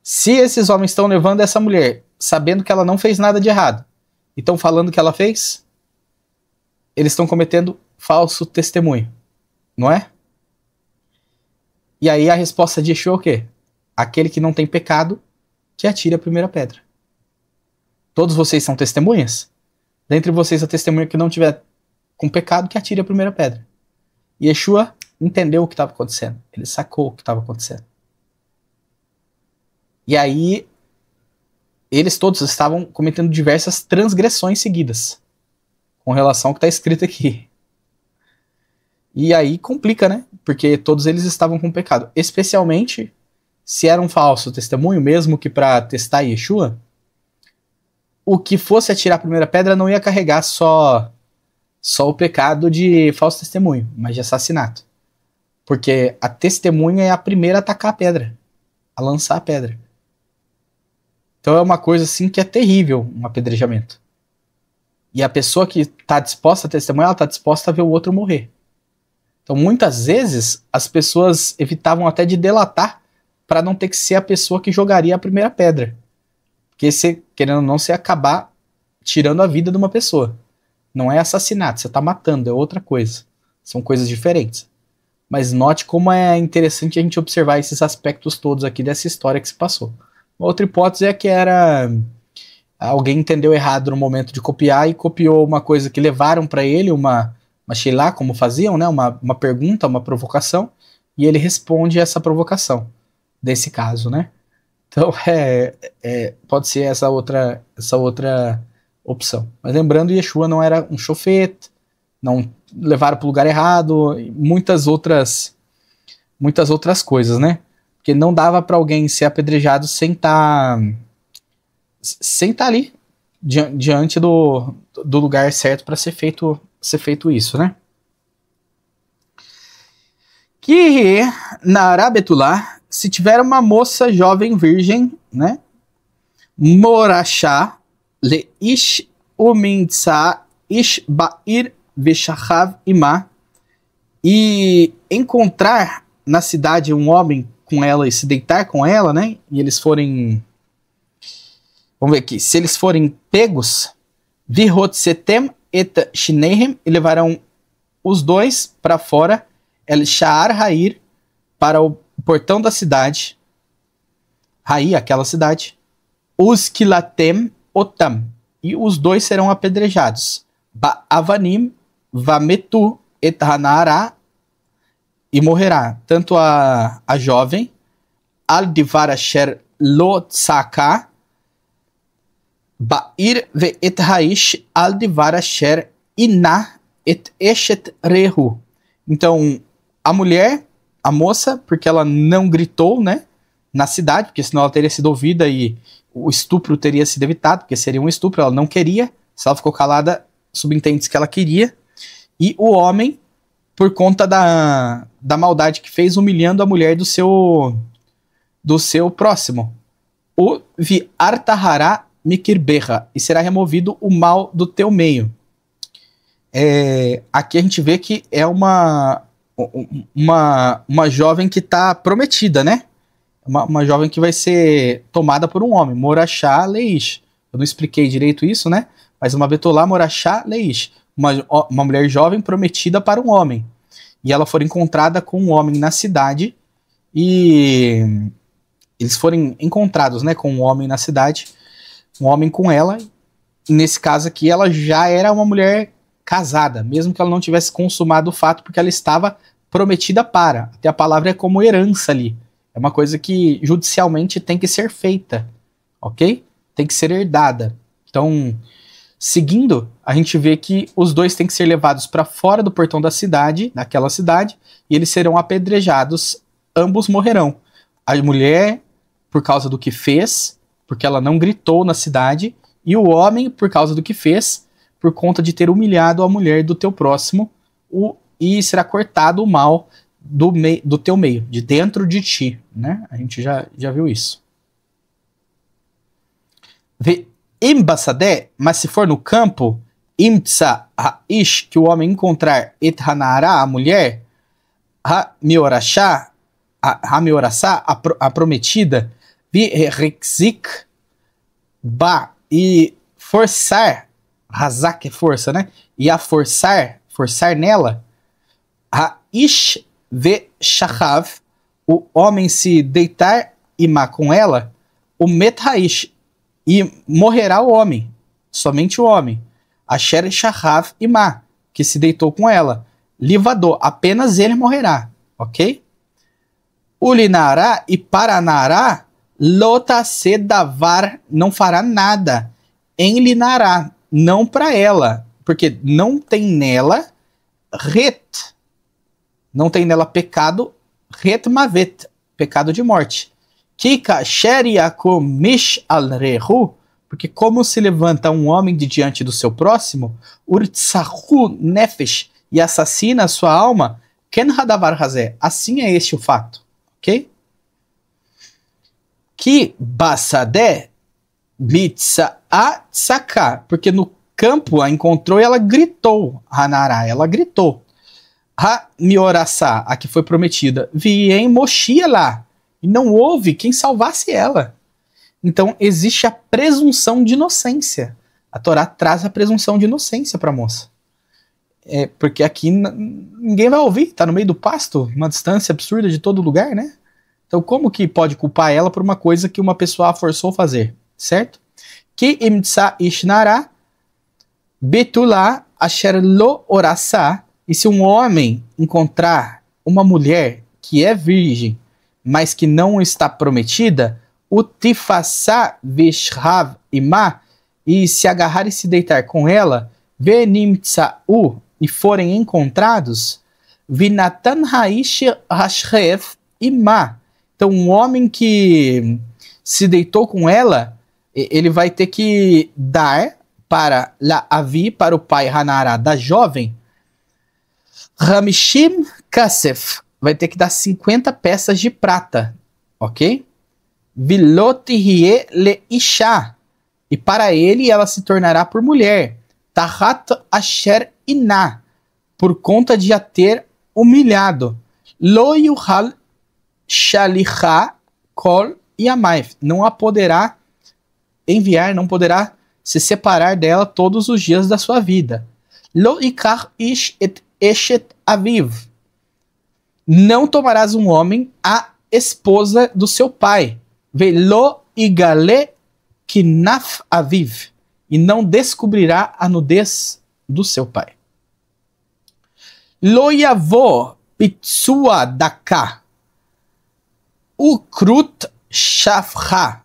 A: Se esses homens estão levando essa mulher, sabendo que ela não fez nada de errado, e estão falando que ela fez, eles estão cometendo falso testemunho. Não é? E aí a resposta de Yeshua é o quê? Aquele que não tem pecado, que atire a primeira pedra. Todos vocês são testemunhas? Dentre vocês a testemunha que não tiver com pecado, que atire a primeira pedra. E Yeshua entendeu o que estava acontecendo. Ele sacou o que estava acontecendo. E aí, eles todos estavam cometendo diversas transgressões seguidas, com relação ao que está escrito aqui. E aí complica, né? Porque todos eles estavam com pecado. Especialmente se era um falso testemunho, mesmo que para testar Yeshua, o que fosse atirar a primeira pedra não ia carregar só o pecado de falso testemunho, mas de assassinato. Porque a testemunha é a primeira a atacar a pedra, a lançar a pedra. Então é uma coisa assim que é terrível, um apedrejamento. E a pessoa que está disposta a testemunhar, ela está disposta a ver o outro morrer. Então muitas vezes as pessoas evitavam até de delatar para não ter que ser a pessoa que jogaria a primeira pedra. Porque você, querendo ou não, você acabar tirando a vida de uma pessoa. Não é assassinato, você está matando, é outra coisa. São coisas diferentes. Mas note como é interessante a gente observar esses aspectos todos aqui dessa história que se passou. Uma outra hipótese é que alguém entendeu errado no momento de copiar e copiou uma coisa que levaram para ele, uma sheilá, como faziam, né? Uma pergunta, uma provocação, e ele responde essa provocação, desse caso, né? Então pode ser essa outra opção. Mas lembrando, Yeshua não era um chofete, não levaram para o lugar errado, muitas outras coisas, né? Porque não dava para alguém ser apedrejado sem estar ali, diante do lugar certo para ser feito isso, né? Que na Arabetulá, se tiver uma moça jovem virgem, né? Morachá le ish umintsa ish ba'ir veshachav imá, e encontrar na cidade um homem com ela e se deitar com ela, né? E eles forem, vamos ver aqui, se eles forem pegos, vihotsetem et shinehem, e levarão os dois para fora, el sha'ar ha'ir, para o portão da cidade, Ha'i, aquela cidade, os kilatem otam, e os dois serão apedrejados, ba'avanim vametu et hanara, e morrerá tanto a jovem, al divar asher lo tzaka, ba'ir ve et haish al divar asher iná et eshet rehu. Então, a mulher, a moça, porque ela não gritou, né, na cidade, porque senão ela teria sido ouvida e o estupro teria sido evitado, porque seria um estupro, ela não queria. Se ela ficou calada, subentende-se que ela queria. E o homem, por conta da maldade que fez, humilhando a mulher do seu próximo. O vi artahará mikirbeha, e será removido o mal do teu meio. Aqui a gente vê que é uma jovem que está prometida, né? Uma jovem que vai ser tomada por um homem. Morachá leish. Eu não expliquei direito isso, né? Mas uma betolá morachá leish. Uma mulher jovem prometida para um homem. E ela for encontrada com um homem na cidade. E eles forem encontrados, né, com um homem na cidade. Um homem com ela. Nesse caso aqui, ela já era uma mulher casada, mesmo que ela não tivesse consumado o fato, porque ela estava prometida para. Até a palavra é como herança ali. É uma coisa que judicialmente tem que ser feita, ok? Tem que ser herdada. Então, seguindo, a gente vê que os dois têm que ser levados para fora do portão da cidade, daquela cidade, e eles serão apedrejados, ambos morrerão. A mulher, por causa do que fez, porque ela não gritou na cidade, e o homem, por causa do que fez, por conta de ter humilhado a mulher do teu próximo, e será cortado o mal do teu meio, de dentro de ti, né? A gente já viu isso. Vê embaçadé, mas se for no campo, imtsa ha'ish, que o homem encontrar, et hanara, a mulher, ha-miorashá, a prometida, vi rexik, ba, e forçar, razak é força, né? E a forçar nela, ha'ish ve shachav, o homem se deitar imá com ela, o met ha'ish, e morrerá o homem, somente o homem, asher shachav imá, que se deitou com ela, livador, apenas ele morrerá, ok? Ulinará e paranará, lota se davar, não fará nada, enlinará, não para ela, porque não tem nela não tem nela pecado, mavet, pecado de morte. Kika sheriaku mish al rehu, porque como se levanta um homem de diante do seu próximo, urtsahu nefesh, e assassina a sua alma, ken hadavar hazé, assim é este o fato, ok? Ki basadé mitsa a tsaka, porque no campo a encontrou e ela gritou, hanara, ela gritou. Ha-miorasá, a que foi prometida, viem mochia lá, e não houve quem salvasse ela. Então existe a presunção de inocência. A Torá traz a presunção de inocência para a moça. Porque aqui ninguém vai ouvir, tá no meio do pasto, uma distância absurda de todo lugar, né? Então como que pode culpar ela por uma coisa que uma pessoa a forçou a fazer, certo? Que imtsa ishnara betulá asher lo orasá. E se um homem encontrar uma mulher que é virgem, mas que não está prometida, o tifassá vishrav imá, e se agarrar e se deitar com ela, venimtsa'u, e forem encontrados, vinatan haish hashrev imá, Então, um homem que se deitou com ela, ele vai ter que dar para La Avi, para o pai Hanara da jovem, Hamishim Kasef, vai ter que dar 50 peças de prata, ok? Vilotihie le Isha, e para ele ela se tornará por mulher, Tahat Asher Iná, por conta de a ter humilhado, Lo Yuhal Shalicha Kol Yamaif, não a poderá enviar, não poderá se separar dela todos os dias da sua vida. Lo Ikar Ish et Eshet Aviv, não tomarás um homem a esposa do seu pai. Velo Igale Kinaf Aviv, e não descobrirá a nudez do seu pai. Lo Yavo Pitsua Daka Ukrut Shafra,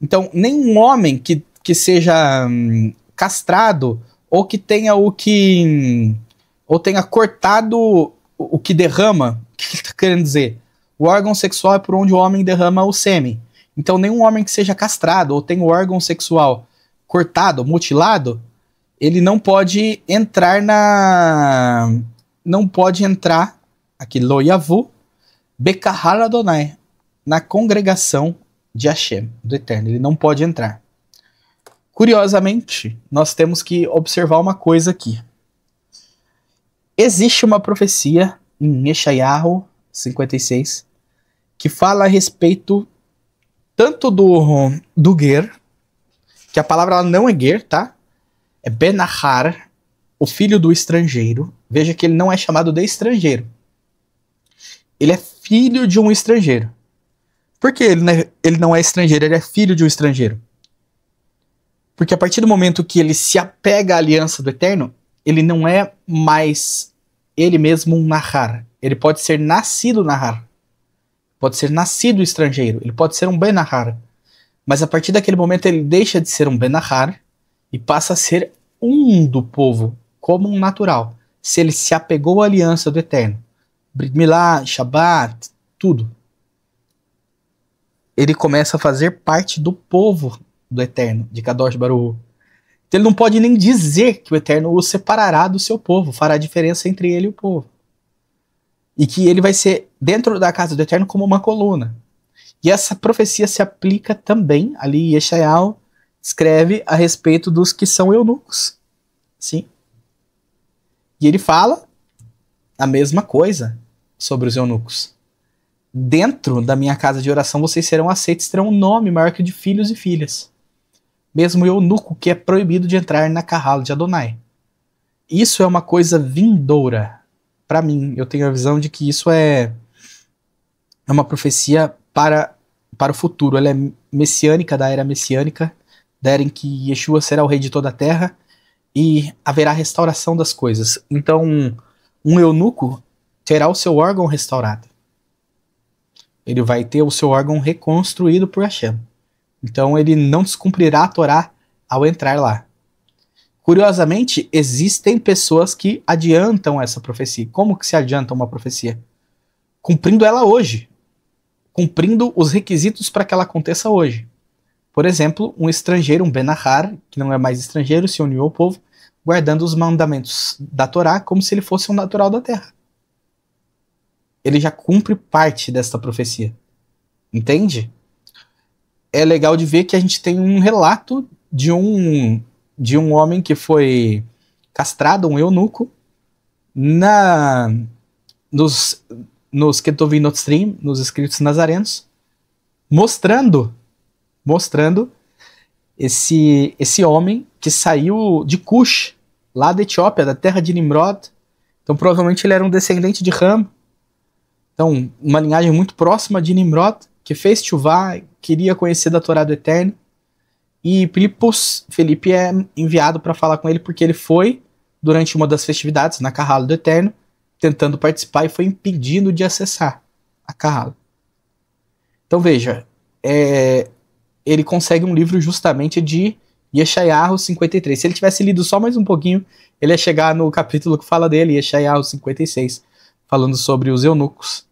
A: então nenhum homem que seja castrado ou que tenha ou tenha cortado o que derrama, o que ele está querendo dizer? O órgão sexual é por onde o homem derrama o sêmen. Então nenhum homem que seja castrado ou tenha o órgão sexual cortado, mutilado, ele não pode entrar aqui, Lo Yavu Bekahar Adonai, na congregação de Hashem, do Eterno. Ele não pode entrar. Curiosamente, nós temos que observar uma coisa aqui. Existe uma profecia em Yeshayahu 56 que fala a respeito tanto do Ger, que a palavra ela não é Ger, tá? É Benahar, o filho do estrangeiro. Veja que ele não é chamado de estrangeiro. Ele é filho de um estrangeiro. Por que ele não é estrangeiro? Ele é filho de um estrangeiro. Porque a partir do momento que ele se apega à aliança do Eterno, ele não é mais ele mesmo um Nahar. Ele pode ser nascido Nahar. Pode ser nascido estrangeiro. Ele pode ser um Benahar. Mas a partir daquele momento ele deixa de ser um Benahar e passa a ser um do povo, como um natural. Se ele se apegou à aliança do Eterno. Brit Milá, Shabbat, tudo. Ele começa a fazer parte do povo do Eterno, de Kadosh Baruch Hu. Então ele não pode nem dizer que o Eterno o separará do seu povo, fará a diferença entre ele e o povo. E que ele vai ser dentro da casa do Eterno como uma coluna. E essa profecia se aplica também, ali Yeshayahu escreve a respeito dos que são eunucos. Sim. E ele fala a mesma coisa sobre os eunucos. Dentro da minha casa de oração vocês serão aceitos, terão um nome maior que o de filhos e filhas. Mesmo o eunuco que é proibido de entrar na Kahal de Adonai. Isso é uma coisa vindoura. Para mim, eu tenho a visão de que isso é uma profecia para o futuro. Ela é messiânica, da era messiânica, da era em que Yeshua será o rei de toda a terra e haverá restauração das coisas. Então, um eunuco terá o seu órgão restaurado. Ele vai ter o seu órgão reconstruído por Hashem. Então ele não descumprirá a Torá ao entrar lá. Curiosamente, existem pessoas que adiantam essa profecia. Como que se adianta uma profecia? Cumprindo ela hoje. Cumprindo os requisitos para que ela aconteça hoje. Por exemplo, um estrangeiro, um Benahar, que não é mais estrangeiro, se uniu ao povo, guardando os mandamentos da Torá como se ele fosse um natural da terra. Ele já cumpre parte desta profecia. Entende? É legal de ver que a gente tem um relato de um homem que foi castrado, um eunuco, nos Ketuvim Notzrim, nos escritos nazarenos, mostrando esse homem que saiu de Cush, lá da Etiópia, da terra de Nimrod. Então provavelmente ele era um descendente de Ham. Então, uma linhagem muito próxima de Nimrod, que fez Tchuvá, queria conhecer da Torá do Eterno. E Felipe é enviado para falar com ele porque ele foi, durante uma das festividades, na Kahal do Eterno, tentando participar e foi impedido de acessar a Kahal. Então veja, ele consegue um livro justamente de Yeshayahu 53. Se ele tivesse lido só mais um pouquinho, ele ia chegar no capítulo que fala dele, Yeshayahu 56, falando sobre os eunucos.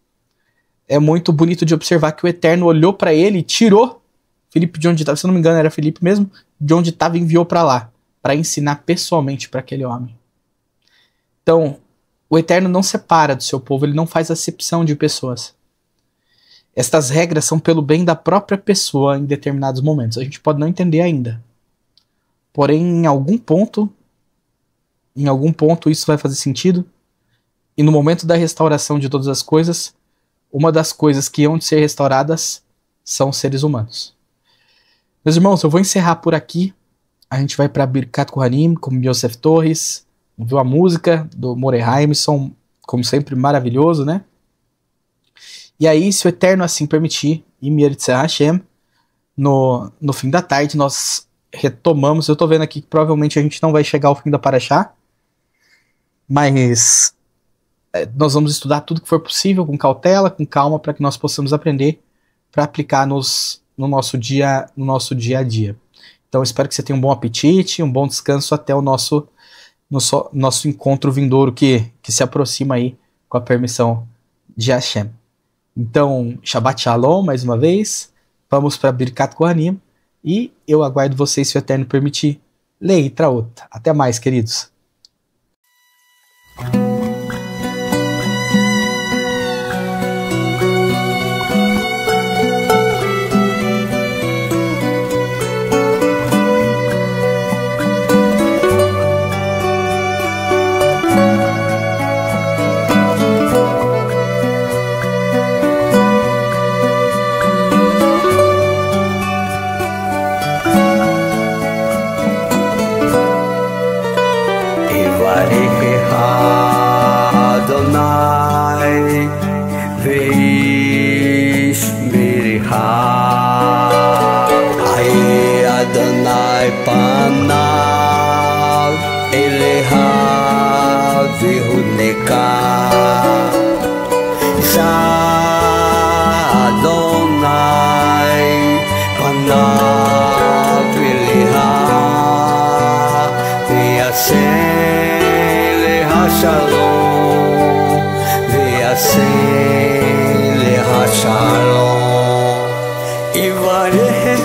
A: é muito bonito de observar que o Eterno olhou para ele e tirou Filipe de onde estava, se eu não me engano era Filipe mesmo, de onde estava e enviou para lá, para ensinar pessoalmente para aquele homem. Então, o Eterno não separa do seu povo, ele não faz acepção de pessoas. Estas regras são pelo bem da própria pessoa em determinados momentos. A gente pode não entender ainda. Porém, em algum ponto isso vai fazer sentido. E no momento da restauração de todas as coisas, uma das coisas que hão de ser restauradas são os seres humanos. Meus irmãos, eu vou encerrar por aqui. A gente vai para Birkat Kohanim, com Yosef Torres. Viu a música do More Haimson, como sempre, maravilhoso, né? E aí, se o Eterno assim permitir, e Mir Tzeh Hashem, no fim da tarde, nós retomamos. Eu tô vendo aqui que provavelmente a gente não vai chegar ao fim da Parashá, mas nós vamos estudar tudo que for possível, com cautela, com calma, para que nós possamos aprender para aplicar no nosso dia a dia. Então, espero que você tenha um bom apetite, um bom descanso até o nosso encontro vindouro que se aproxima aí com a permissão de Hashem. Então, Shabbat Shalom mais uma vez, vamos para Birkat Kohanim e eu aguardo vocês, se o Eterno permitir. Lei Traot. Até mais, queridos.
B: פניו אליה והונקה אדוני פניו אליה ויעשה לה שלום ויעשה לה שלום יברך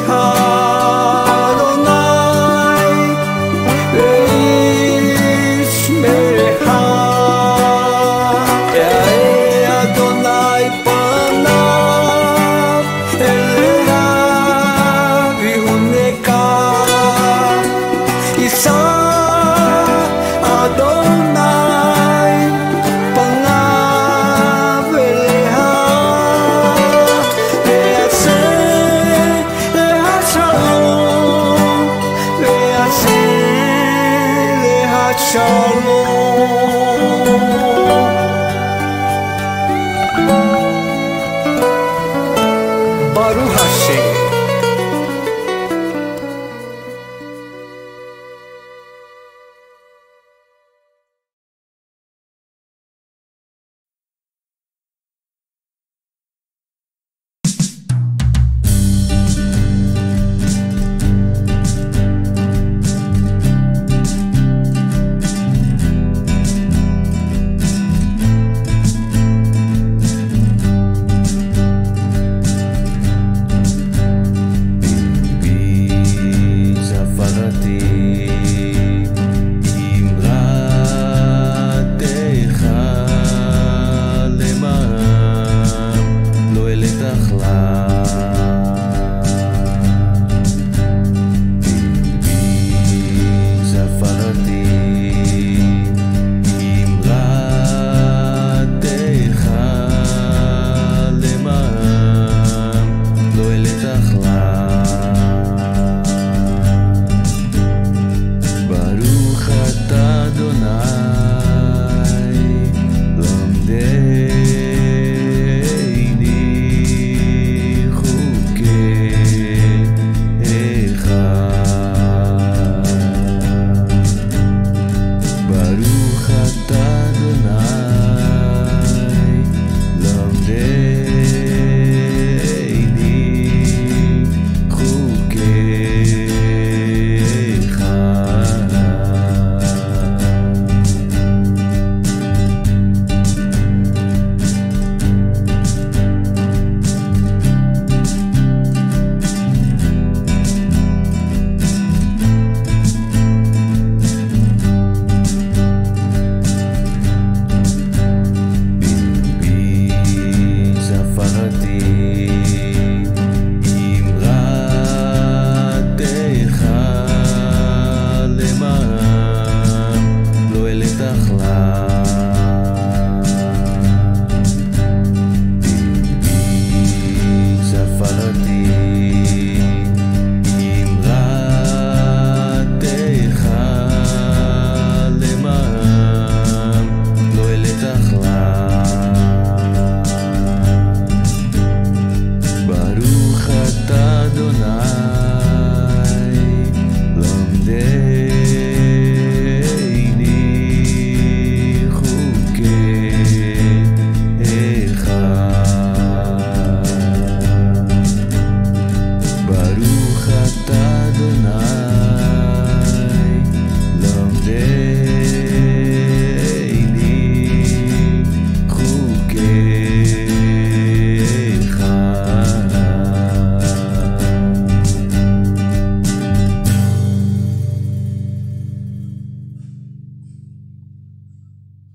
B: Shalom.